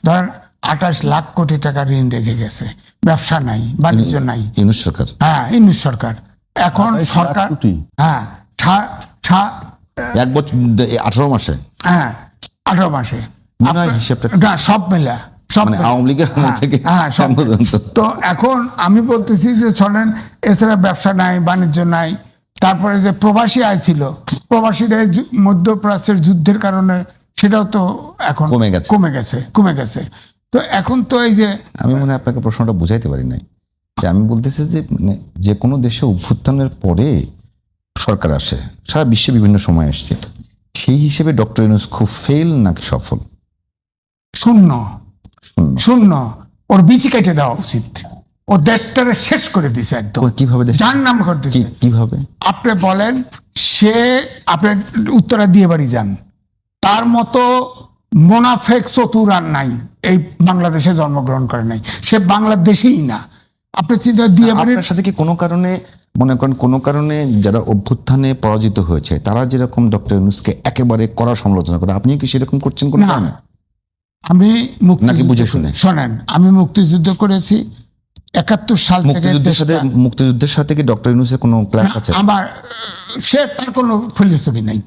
ধরেন 28 লাখ কোটি টাকা ঋণ রেখে গেছে, ব্যবসা নাই, বাণিজ্য নাই। ইউনূস সরকার, হ্যাঁ, ইউনূস সরকার। এখন 28 লাখ সরকার, কোটি? হ্যাঁ, 1 বছর 18 মাসে, হ্যাঁ 18 মাসে মনে হয় হিসেবটা না, সব মিলা, সব মানে মিলা। আওয়ামী লীগের আমল থেকে হ্যাঁ, সব এখন পর্যন্ত। তো এখন আমি বলতেছি যে শোনেন, এছাড়া ব্যবসা নাই, বাণিজ্য নাই। তারপরে যে প্রবাসী আয় ছিল, প্রবাসীরা মধ্যপ্রাচ্যের যুদ্ধের কারণে সেটাও তো এখন কমে গেছে। তো এখন তো এই যে আমি মনে হয় আপনাকে প্রশ্নটা বুঝাইতে পারি নাই। যে আমি বলতেছি যে মানে যে কোনো দেশে অভ্যুত্থানের পরে সরকার আসে, সারা বিশ্বে বিভিন্ন সময় আসছে, সেই হিসেবে ডক্টর ইউনূস খুব ফেল নাকি সফল? শূন্য। ওর বিচি কেটে দেওয়া উচিত। ও দেশটারে শেষ করে দিছে একদম। কিভাবে? যার নাম করে দিছে। কিভাবে? আপনি বলেন, সে আপনি উত্তরা দিয়ে বাড়ি যান, তার মতো মোনাফেক চতুর আর নাই, এই বাংলাদেশে জন্মগ্রহণ করে নাই, সে বাংলাদেশেই না। আপনি চিন্তা দিয়ে বাড়ির আপনার সাথে কি কোনো কারণে মনে করেন, কোনো কারণে যারা অভ্যুত্থানে পরাজিত হয়েছে তারা যেরকম ডক্টর ইউনূসকে একেবারে কড়া সমালোচনা করে, আপনিও কি সেরকম করছেন কোনো কারণে? আমি নাকি বুঝে শুনে? শোনেন, আমি মুক্তিযুদ্ধ করেছি 71 সাল থেকে। মুক্তিযুদ্ধের সাথে কি ডক্টর ইউনূসের কোনো ক্লাস আছে? আমার তার কোনো ফিলোসফি নাই।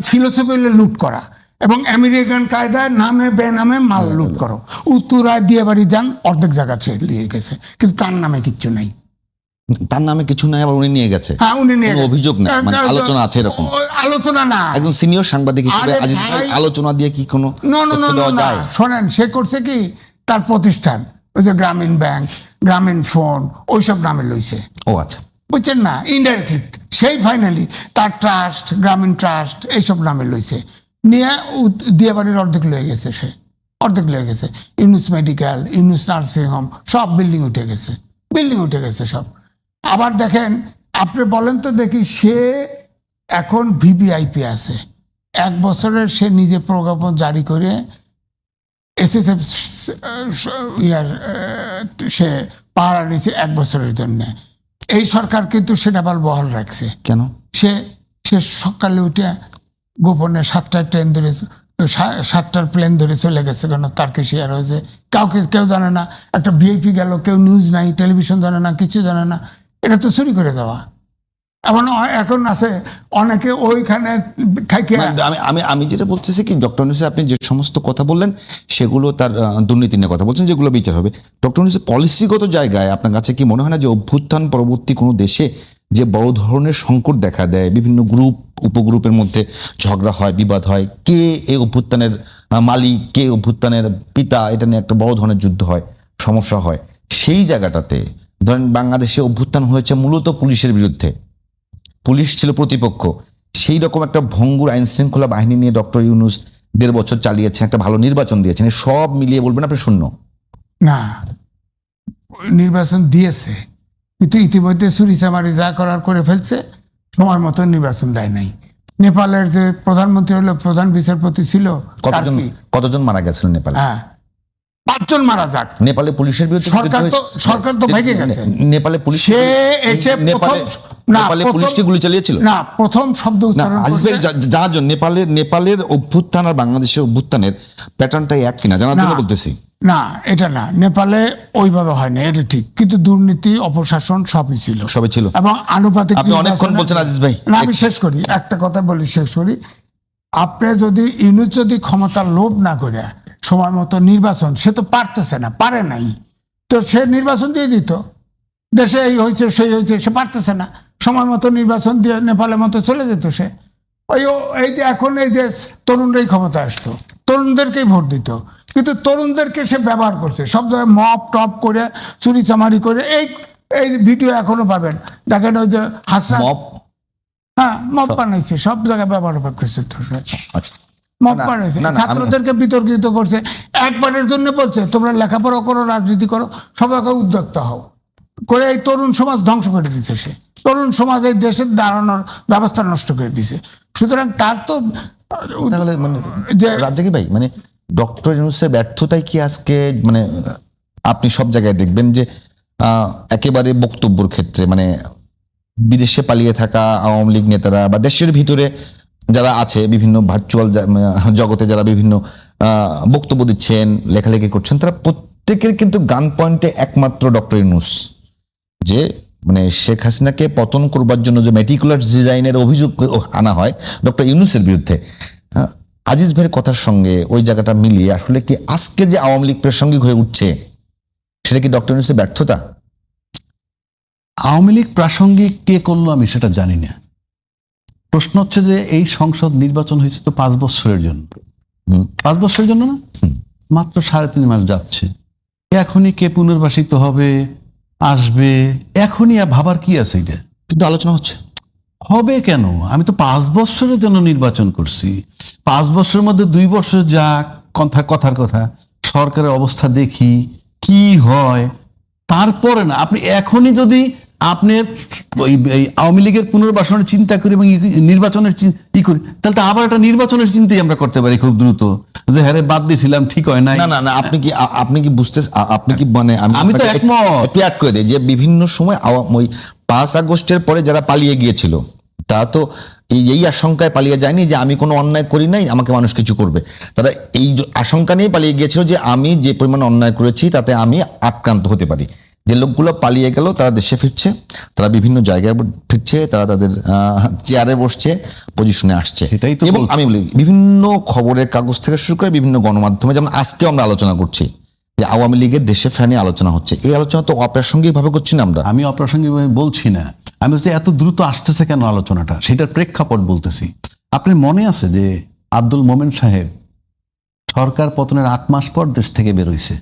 ফিলোসফি হলে লুট করা, এবং আমেরিকান কায়দায় নামে বেনামে মাল লুট করো। উত্তরায় দিয়ে বাড়ি যান, অর্ধেক জায়গা ছেড়ে দিয়ে গেছে, কিন্তু তার নামে কিচ্ছু নাই। তার নামে কিছু নাই, আবার উনি নিয়ে গেছে। হ্যাঁ, উনি নিয়ে কোনো অভিযোগ নাই, মানে আলোচনা আছে এরকম? আলোচনা না, একজন সিনিয়র সাংবাদিক হিসেবে আজিজ ভাই, আলোচনা দিয়ে কি কোনো তথ্য দেওয়া যায়? শোনেন, সে করছে কি, তার প্রতিষ্ঠান ওই যে গ্রামীণ ব্যাংক, গ্রামীণ ফোন, ওইসব নামে লইছে। ও আচ্ছা, বুঝছেন না, ইনডাইরেক্টলি সেই ফাইনালি তার ট্রাস্ট, গ্রামীণ ট্রাস্ট, এইসব নামে লইছে, নিয়ে দিয়ে বাড়ির অর্ধেক লয়ে গেছে। সে অর্ধেক লয়ে গেছে। Yunus medical, Yunus nursing home, সব বিল্ডিং উঠে গেছে সব। আবার দেখেন, আপনি বলেন তো দেখি, সে এখন ভিভিআইপি আছে, 1 বছরের সে নিজে প্রজ্ঞাপন জারি করে SSF সে পাহারা নিয়েছে 1 বছরের জন্য। এই সরকার কিন্তু সেটা আবার বহাল রাখছে। কেন? সে সকালে উঠে গোপনে 7টায় ট্রেন ধরে 7টার প্লেন ধরে চলে গেছে কেন, টার্কিশ এয়ারওয়েজে, কেউ জানে না। একটা ভিআইপি গেল, কেউ নিউজ নাই, টেলিভিশন জানে না, কিছু জানে না। এটা তো চুরি করে দেওয়া। এখন আছে অনেকে ওইখানে খাইকে। আমি আমি আমি যেটা বলতেছি কি, ডক্টর ইউনূসে আপনি যে সমস্ত কথা বললেন সেগুলো তার দুর্নীতি নিয়ে কথা বলছেন, যেগুলো বিচার হবে। ডক্টর ইউনূসে পলিসিগত জায়গায় আপনার কাছে কি মনে হয় না যে অভ্যুত্থান পরবর্তী কোনো দেশে যে বড় ধরনের সংকট দেখা দেয়, বিভিন্ন গ্রুপ উপগ্রুপের মধ্যে ঝগড়া হয়, বিবাদ হয়, কে এই অভ্যুত্থানের মালিক, কে অভ্যুত্থানের পিতা, এটা নিয়ে একটা বড় ধরনের যুদ্ধ হয়, সমস্যা হয়, সেই জায়গাটাতে ধরেন বাংলাদেশে অভ্যুত্থান হয়েছে মূলত পুলিশের বিরুদ্ধে, পুলিশ ছিল প্রতিপক্ষ, সেই রকম একটা ভঙ্গুর আইন শৃঙ্খলা বাহিনী নিয়ে ডক্টর ইউনূস 1.5 বছর চালিয়েছেন, একটা ভালো নির্বাচন দিয়েছেন, সব মিলিয়ে বলবেন আপনি শূন্য? না, নির্বাচন দিয়েছে, কিন্তু ইতিমধ্যে চুরি চামারি যা করার করে ফেলছে, সময় মতো নির্বাচন দেয় নাই। নেপালের যে প্রধানমন্ত্রী হলো, প্রধান বিচারপতি ছিল, কতজন মারা গেছিল নেপালে? হ্যাঁ, 5 জন মারা যাক। নেপালে পুলিশের বিরুদ্ধে সরকার তো ভেঙে গেছে। নেপালে পুলিশ সে এসে নেপালে পুলিশ কি গুলি চালিয়েছিল? না, প্রথম শব্দ উচ্চারণ জানার জন্য নেপালের অভ্যুত্থান আর বাংলাদেশের অভ্যুত্থানের প্যাটার্নটাই এক কিনা জানার জন্য বলতেছি। না, এটা না, নেপালে ওইভাবে হয় না, এটা ঠিক, কিন্তু দুর্নীতি, অপশাসন সবই ছিল। এবং আনুপাতিক। আপনি অনেকক্ষণ বলছেন আজিজ ভাই। না, আমি শেষ করি, একটা কথা বলি, শেষ করি। আপনি যদি ইউনূস যদি ক্ষমতার লোভ না করে সময় মতো নির্বাচন, সে তো পারতেছে না, পারে নাই, তো সে নির্বাচন দিয়ে দিত। দেশে এই হয়েছে সেই হয়েছে, সে পারতেছে না, সময় মতো নির্বাচন দিয়ে নেপালের মতো চলে যেত সে। এই যে এখন এই যে তরুণরাই ক্ষমতা আসতো, তরুণদেরকেই ভোট দিত, কিন্তু তরুণদেরকে সে ব্যবহার করছে সব জায়গায়, মপ টপ করে, চুরি চামারি করে। এই ভিডিও এখনো পাবেন, দেখেন ওই যে হাসনা, হ্যাঁ, মপ বানাইছে, সব জায়গায় ব্যবহার করছে। মপ বানাইছে, ছাত্রদেরকে বিতর্কিত করছে, একবারের জন্য বলছে তোমরা লেখাপড়া করো, রাজনীতি করো, সবাইকে উদ্যোক্তা হও করে এই তরুণ সমাজ ধ্বংস করে দিচ্ছে। সে তরুণ সমাজ এই দেশের দাঁড়ানোর ব্যবস্থা নষ্ট করে দিছে। সুতরাং তার তো রাজ্জাকি ভাই, মানে ডক্টর ইউনূসের ব্যর্থতাই কি আজকে, মানে আপনি সব জায়গায় দেখবেন যে একেবারে বক্তব্যের ক্ষেত্রে, মানে বিদেশে পালিয়ে থাকা আওয়ামী লীগ নেতারা বা দেশের ভিতরে যারা আছে, বিভিন্ন ভার্চুয়াল জগতে যারা বিভিন্ন বক্তব্য দিচ্ছেন, লেখালেখি করছেন, তারা প্রত্যেকের কিন্তু গান পয়েন্টে একমাত্র ডক্টর ইউনূস। যে মানে শেখ হাসিনাকে পতন করবার জন্য যে মেটিকুলার ডিজাইনের অভিযোগ আনা হয় ডক্টর ইউনূসের বিরুদ্ধে, আজিজ ভাইয়ের কথার সঙ্গে ওই জায়গাটা মিলিয়ে আসলে কি আজকে যে আওয়ামী লীগ প্রাসঙ্গিক হয়ে উঠছে, সেটা কি ডক্টর ইউনূসের ব্যর্থতা? আওয়ামী লীগ প্রাসঙ্গিক কে করলো আমি সেটা জানি না। প্রশ্ন হচ্ছে যে এই সংসদ নির্বাচন হয়েছে তো 5 বছরের জন্য, 5 বছরের জন্য না, মাত্র 3.5 মাস যাচ্ছে। এখনই কে পুনর্বাসিত হবে, আসবে, এখনই ভাবার কি আছে? এটা কিন্তু আলোচনা হচ্ছে। হবে কেন? আমি তো 5 বছরের জন্য নির্বাচন করছি। 5 বছরের মধ্যে 2 বছর যাক, কথার কথা, সরকারের অবস্থা দেখি কি হয়, তারপরে না। আপনি এখনই যদি আপনার আওয়ামী লীগের পুনর্বাসনের চিন্তা করি এবং নির্বাচনের ই করি, তাহলে তো আবার একটা নির্বাচনের চিন্তাই আমরা করতে পারি খুব দ্রুত, যে হ্যাঁ বাদ দিয়েছিলাম, ঠিক হয় নাই। না, আপনি কি বুঝতে, আপনি কি মানে আমি তো একমত অ্যাড করে দিই যে বিভিন্ন সময় ওই 5 আগস্টের পরে যারা পালিয়ে গিয়েছিল, তা তো এই আশঙ্কায় পালিয়ে যায়নি যে আমি কোনো অন্যায় করি নাই, আমাকে মানুষ কিছু করবে। তারা এই আশঙ্কা নিয়ে পালিয়ে গিয়েছিল যে আমি যে পরিমাণ অন্যায় করেছি তাতে আমি আক্রান্ত হতে পারি। যে লোকগুলো পালিয়ে গেল তারা দেশে ফিরছে, তারা বিভিন্ন জায়গায় ফিরছে, তারা তাদের চেয়ারে বসছে, পজিশনে আসছে। এবং আমি বলি বিভিন্ন খবরের কাগজ থেকে শুরু করে বিভিন্ন গণমাধ্যমে, যেমন আজকে আমরা আলোচনা করছি যে আওয়ামী লীগের দেশে ফেরা নিয়ে আলোচনা হচ্ছে, এই আলোচনা তো অপ্রাসঙ্গিক ভাবে করছি না আমরা। আমি অপ্রাসঙ্গিক ভাবে বলছি না, আমি বলছি এত দ্রুত আসতেছে কেন আলোচনাটা, সেটার প্রেক্ষাপট বলতেছি। আপনার মনে আছে যে আব্দুল মোমেন সাহেব সরকার পতনের 8 মাস পর দেশ থেকে বের হইছে?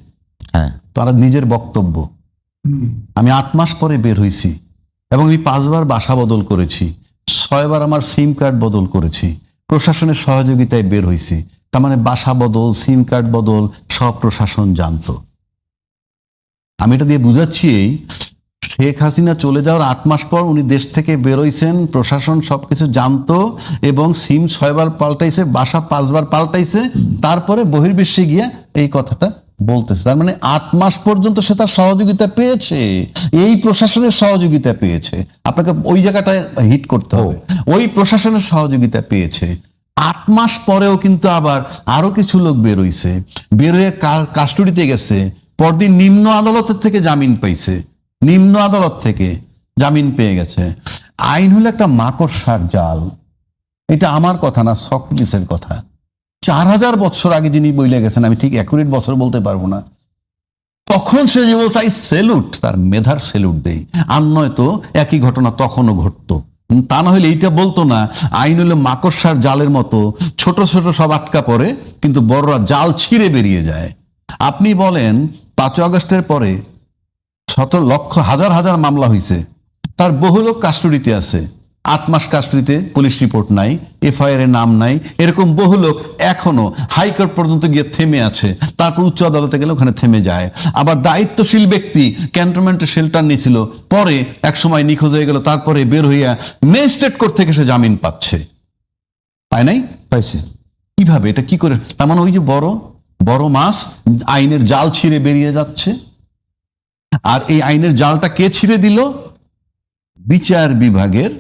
হ্যাঁ, তারা নিজের বক্তব্য, আমি 8 মাস পরে বের হইছি এবং আমি 5 বার বাসা বদল করেছি, 6 বার আমার সিম কার্ড বদল করেছি, প্রশাসনের সহযোগিতায় বের হইছি। তার মানে বাসা বদল, সিম কার্ড বদল সব প্রশাসন জানতো। আমি এটা দিয়ে বুঝাচ্ছি, শেখ হাসিনা চলে যাওয়ার 8 মাস পর উনি দেশ থেকে বেরোইছেন, প্রশাসন সবকিছু জানতো এবং সিম 6 বার পাল্টাইছে, বাসা 5 বার পাল্টাইছে, তারপরে বহির্বিশ্বে গিয়া এই কথাটা বলতেছে। তার মানে 8 মাস পর্যন্ত সে তার সহযোগিতা পেয়েছে, এই প্রশাসনের সহযোগিতা পেয়েছে। আপনাকে ওই জায়গাটায় হিট করতে হবে, ওই প্রশাসনের সহযোগিতা পেয়েছে। 8 মাস পরেও কিন্তু আবার আরো কিছু লোক বেরোয় কাস্টডিতে গেছে, পরদিন নিম্ন আদালতের থেকে জামিন পাইছে, নিম্ন আদালত থেকে জামিন পেয়ে গেছে। আইন হলো একটা মাকড়সার জাল। এটা আমার কথা না, সক্রেটিসের কথা। 4000 বছর আগে যিনি বইলে গেছেন, আমি ঠিক অ্যাকুরেট বছর বলতে পারবো না, তখন সে যে বলছে আই সেলুট, তার মেধার সেলুট দেই। আর নয় তো একই ঘটনা তখনও ঘটতো। তা না হলে এইটা বলতো না আইন হলো মাকড়সার জালের মতো, ছোট ছোট সব আটকা পড়ে, কিন্তু বড়রা জাল ছিঁড়ে বেরিয়ে যায়। আপনি বলেন 5 আগস্টের পরে 17 লক্ষ হাজার হাজার মামলা হয়েছে, তার বহু লোক কাস্টডিতে আছে, 8 মাস কাস্টডিতে, পুলিশ রিপোর্ট নাই, এফআইআর এর নাম নাই, এরকম বহু লোক এখনো হাইকোর্ট পর্যন্ত গিয়ে থেমে আছে, তারপর উচ্চ আদালতে গেলে ওখানে থেমে যায়। আবার দায়িত্বশীল ব্যক্তি ক্যান্টনমেন্টে শেল্টার নিয়েছিল, পরে এক সময় নিখোঁজ হয়ে গেল, তারপরে বের হইয়া ম্যাজিস্ট্রেট কোর্ট থেকে সে জামিন পাচ্ছে, পায় নাই? পাইছে। কিভাবে, এটা কি করে? তার মানে ওই যে বড় বড় মাছ আইনের জাল ছিঁড়ে বেরিয়ে যাচ্ছে। আর এই আইনের জালটা কে ছিঁড়ে দিল? বিচার বিভাগের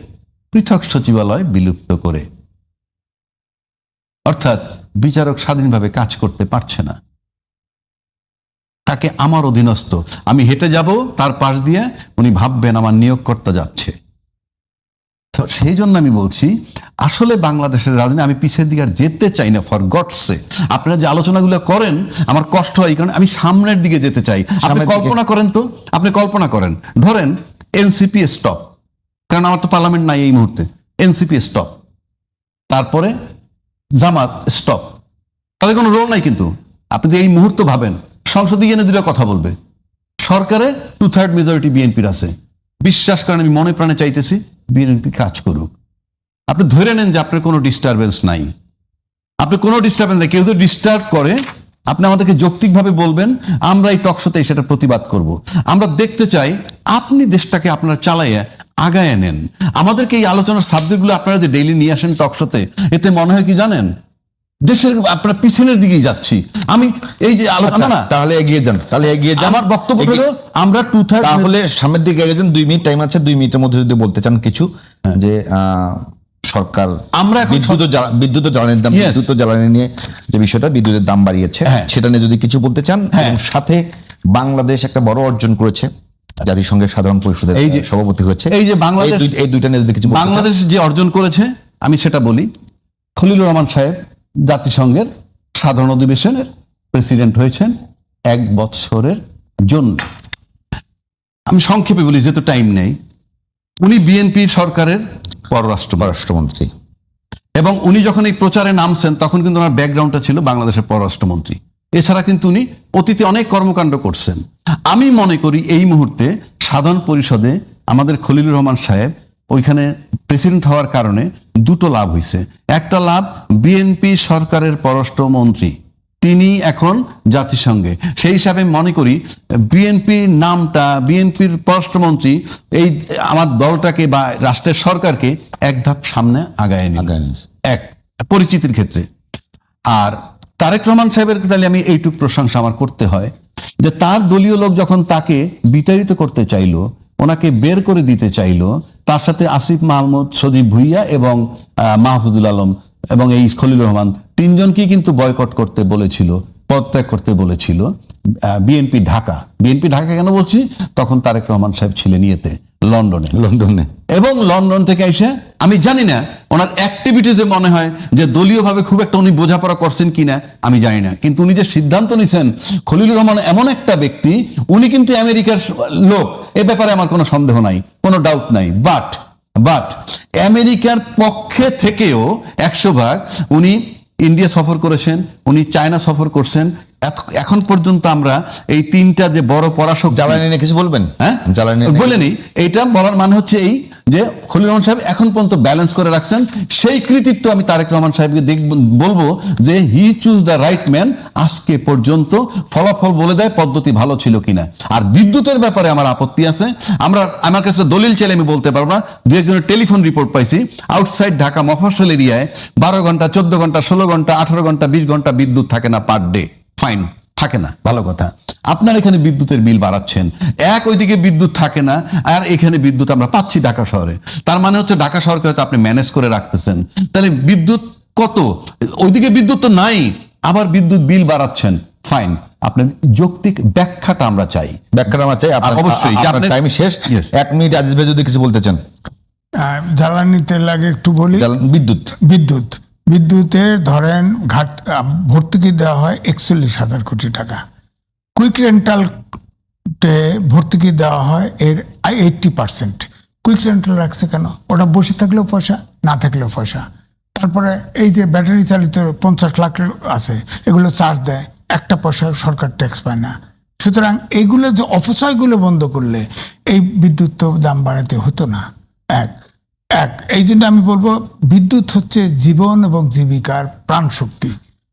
পৃথক সচিবালয় বিলুপ্ত করে। অর্থাৎ বিচারক স্বাধীনভাবে কাজ করতে পারছে না, তাকে আমার অধীনস্থ, আমি হেঁটে যাব তার পাশ দিয়ে, উনি ভাববেন আমার নিয়োগকর্তা যাচ্ছে। তো সেই জন্য আমি বলছি, আসলে বাংলাদেশের রাজনীতি আমি পিছের দিকে আর যেতে চাই না, ফর গডসে। আপনারা যে আলোচনাগুলো করেন আমার কষ্ট হয়, কারণ আমি সামনের দিকে যেতে চাই। আপনি কল্পনা করেন তো, আপনি কল্পনা করেন, ধরেন এনসিপি স্টপ, কারণ আমার তো পার্লামেন্ট নাই এই মুহূর্তে, এনসিপি স্টপ, তারপরে জামাত স্টপ, তাদের কোনো রোল নাই। কিন্তু আপনি যদি এই মুহূর্ত ভাবেন, সংসদে গিয়ে দুটো কথা বলবে, সরকারে 2/3 মেজরিটি বিএনপির আছে, বিশ্বাস করেন আমি মনে প্রাণে চাইতেছি বিএনপি কাজ করুক। আপনি ধরে নেন যে আপনার কোনো ডিস্টারবেন্স নাই, আপনি কোনো ডিস্টারবেন্স নাই, কেউ যদি ডিস্টার্ব করে আপনি আমাদেরকে যৌক্তিকভাবে বলবেন, আমরা এই টকশোতে সেটা প্রতিবাদ করব। আমরা দেখতে চাই আপনি দেশটাকে আপনারা চালাইয়া আগায় নেন। আমাদেরকে এই আলোচনার সাবজেক্টগুলো আপনারা যে ডেইলি নিয়ে আসেন টকশোতে, এতে মনে হয় কি জানেন, দেশের আপনার পিছনের দিকেই যাচ্ছি আমি। এই যে আলোচনা না, তাহলে এগিয়ে যান, তাহলে এগিয়ে যান। আমার বক্তব্য হলো আমরা 2/3, তাহলে সামনের দিকে এগিয়ে যান। 2 মিনিট টাইম আছে, 2 মিনিটের মধ্যে যদি বলতে চান কিছু, যে সরকার আমরা এখন বিদ্যুৎ ও জ্বালানির দাম, Yes. বিদ্যুৎ ও জ্বালানি নিয়ে যে বিষয়টা, বিদ্যুতের দাম বাড়িয়েছে, হ্যাঁ। সেটা নিয়ে যদি কিছু বলতে চান। এবং সাথে বাংলাদেশ একটা বড় অর্জন করেছে, জাতিসংঘের সাধারণ পরিষদের এই যে সভাপতি হয়েছে, এই যে বাংলাদেশ, এই দুইটা নিয়ে যদি কিছু বলতে চান। বাংলাদেশ যে অর্জন করেছে আমি সেটা বলি। খলিলুর রহমান সাহেব জাতিসংঘের সাধারণ অধিবেশনের প্রেসিডেন্ট হয়েছেন 1 বছরের জন্য। আমি সংক্ষেপে বলি যেহেতু টাইম নেই। উনি বিএনপি সরকারের পররাষ্ট্রমন্ত্রী, এবং উনি যখন এই প্রচারে নামছেন তখন কিন্তু ওনার ব্যাকগ্রাউন্ডটা ছিল বাংলাদেশের পররাষ্ট্রমন্ত্রী। এছাড়া কিন্তু উনি অতীতে অনেক কর্মকাণ্ড করছেন। আমি মনে করি এই মুহূর্তে সাধারণ পরিষদে আমাদের খলিলুর রহমান সাহেব ওইখানে প্রেসিডেন্ট হওয়ার কারণে 2টো লাভ হয়েছে। একটা লাভ, বিএনপি সরকারের পররাষ্ট্রমন্ত্রী তিনি এখন জাতিসংঘে, সেই হিসাবে মনে করি বিএনপির নামটা, বিএনপির পররাষ্ট্রমন্ত্রী এই আমার দলটাকে বা রাষ্ট্রের সরকারকে এক ধাপ সামনে আগায় নিয়েছে, এক পরিচিতির ক্ষেত্রে। আর তারেক রহমান সাহেবের তাহলে আমি এইটুক প্রশংসা আমার করতে হয় যে তার দলীয় লোক যখন তাকে বিতাড়িত করতে চাইলো, ওনাকে বের করে দিতে চাইলো, তার সাথে আসিফ মাহমুদ, সজীব ভুইয়া এবং মাহফুজুল আলম এবং এই খলিলুর রহমান, 3 জনকেই কিন্তু বয়কট করতে বলেছিল, পদত্যাগ করতে বলেছিল বিএনপি ঢাকা। বিএনপি ঢাকা কেন বলছি, তখন তারেক রহমান সাহেব ছিলেন ইয়েতে, লন্ডনে। এবং লন্ডন থেকে এসে আমি জানি না ওনার অ্যাক্টিভিটিজে মনে হয় যে দলীয়ভাবে খুব একটা উনি বোঝাপড়া করছেন কিনা আমি জানি না, কিন্তু উনি যে সিদ্ধান্ত নিছেন, খলিলুর রহমান এমন একটা ব্যক্তি, উনি কিন্তু আমেরিকার লোক, এ ব্যাপারে আমার কোনো সন্দেহ নাই, কোনো ডাউট নাই। বাট আমেরিকার পক্ষে থেকেও 100 ভাগ উনি ইন্ডিয়া সফর করেছেন, উনি চায়না সফর করছেন। এখন পর্যন্ত আমরা এই 3টা যে বড় পরাশক্তি, জ্বালানি নিয়ে কিছু বলবেন? হ্যাঁ, জ্বালানি বলে নেই। এইটা বলার মানে হচ্ছে এই যে খলিলুর রহমান সাহেব এখন পর্যন্ত ব্যালেন্স করে রাখছেন, সেই কৃতিত্ব আমি তারেক রহমান সাহেবকে বলবো যে হি চুজ দ্য রাইট ম্যান। আজকে পর্যন্ত ফলাফল বলে দেয় পদ্ধতি ভালো ছিল কিনা। আর বিদ্যুতের ব্যাপারে আমার আপত্তি আছে। আমার কাছে দলিল চাইলে আমি বলতে পারবো না, 2 একজনের টেলিফোন রিপোর্ট পাইছি আউটসাইড ঢাকা মফস্বল এরিয়ায় 12 ঘন্টা, 14 ঘন্টা, 16 ঘন্টা, 18 ঘন্টা, 20 ঘন্টা বিদ্যুৎ থাকে না পার ডে। ফাইন, থাকে না, ভালো কথা। আপনার এখানে বিদ্যুতের বিল বাড়াচ্ছেন, ওইদিকে বিদ্যুৎ থাকে না, আর এখানে বিদ্যুৎ আমরা পাচ্ছি ঢাকা শহরে। তার মানে হচ্ছে ঢাকা শহরকে হয়তো আপনি ম্যানেজ করে রাখতেছেন। তাহলে বিদ্যুৎ কত, ওইদিকে বিদ্যুৎ তো নাই, আবার বিদ্যুৎ বিল বাড়াচ্ছেন। ফাইন, আপনার যৌক্তিক ব্যাখ্যাটা আমরা চাই। ব্যাখ্যাটা আমার চাই। আপনার অবশ্যই, যে আপনি- টাইম শেষ। Yes. 1 মিনিট আজিজ ভাই যদি কিছু বলতে চান। জ্বালানি তেল আগে একটু বলি। বিদ্যুৎ বিদ্যুতের ধরেন ঘাট ভর্তুকি দেওয়া হয় 41,000 কোটি টাকা। কুইক রেন্টাল ভর্তুকি দেওয়া হয় এর 80%। কুইক রেন্টাল রাখছে কেন? ওটা বসে থাকলেও পয়সা, না থাকলেও পয়সা। তারপরে এই যে ব্যাটারি চালিত 50 লাখ আছে, এগুলো চার্জ দেয়, একটা পয়সা সরকার ট্যাক্স পায় না। সুতরাং এইগুলো যে অপচয়গুলো বন্ধ করলে এই বিদ্যুৎ তো দাম বাড়াতে হতো না। এই জন্য আমি বলবো বিদ্যুৎ হচ্ছে জীবন এবং জীবিকার প্রাণ শক্তি,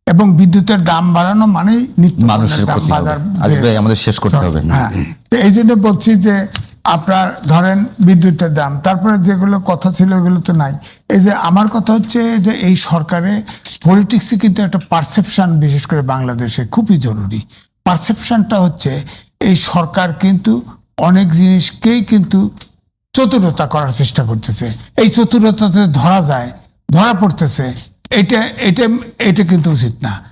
এবং বিদ্যুতের দাম বাড়ানো মানে নিত্য মানুষের দাম ক্ষতি হবে। বাজার আজিজ ভাই আমাদের শেষ করতে হবে। হ্যাঁ, তো এই জন্য বলছি যে আপনার ধরেন বিদ্যুতের দাম, তারপরে যেগুলো কথা ছিল ওগুলো তো নাই। এই যে আমার কথা হচ্ছে যে এই সরকারে পলিটিক্সে কিন্তু একটা পারসেপশন, বিশেষ করে বাংলাদেশে খুবই জরুরি। পারসেপশনটা হচ্ছে এই সরকার কিন্তু অনেক জিনিসকেই কিন্তু চতুরতা করার চেষ্টা করতেছে। এই চতুরতাতে ধরা পড়তেছে, এটা কিন্তু উচিত না।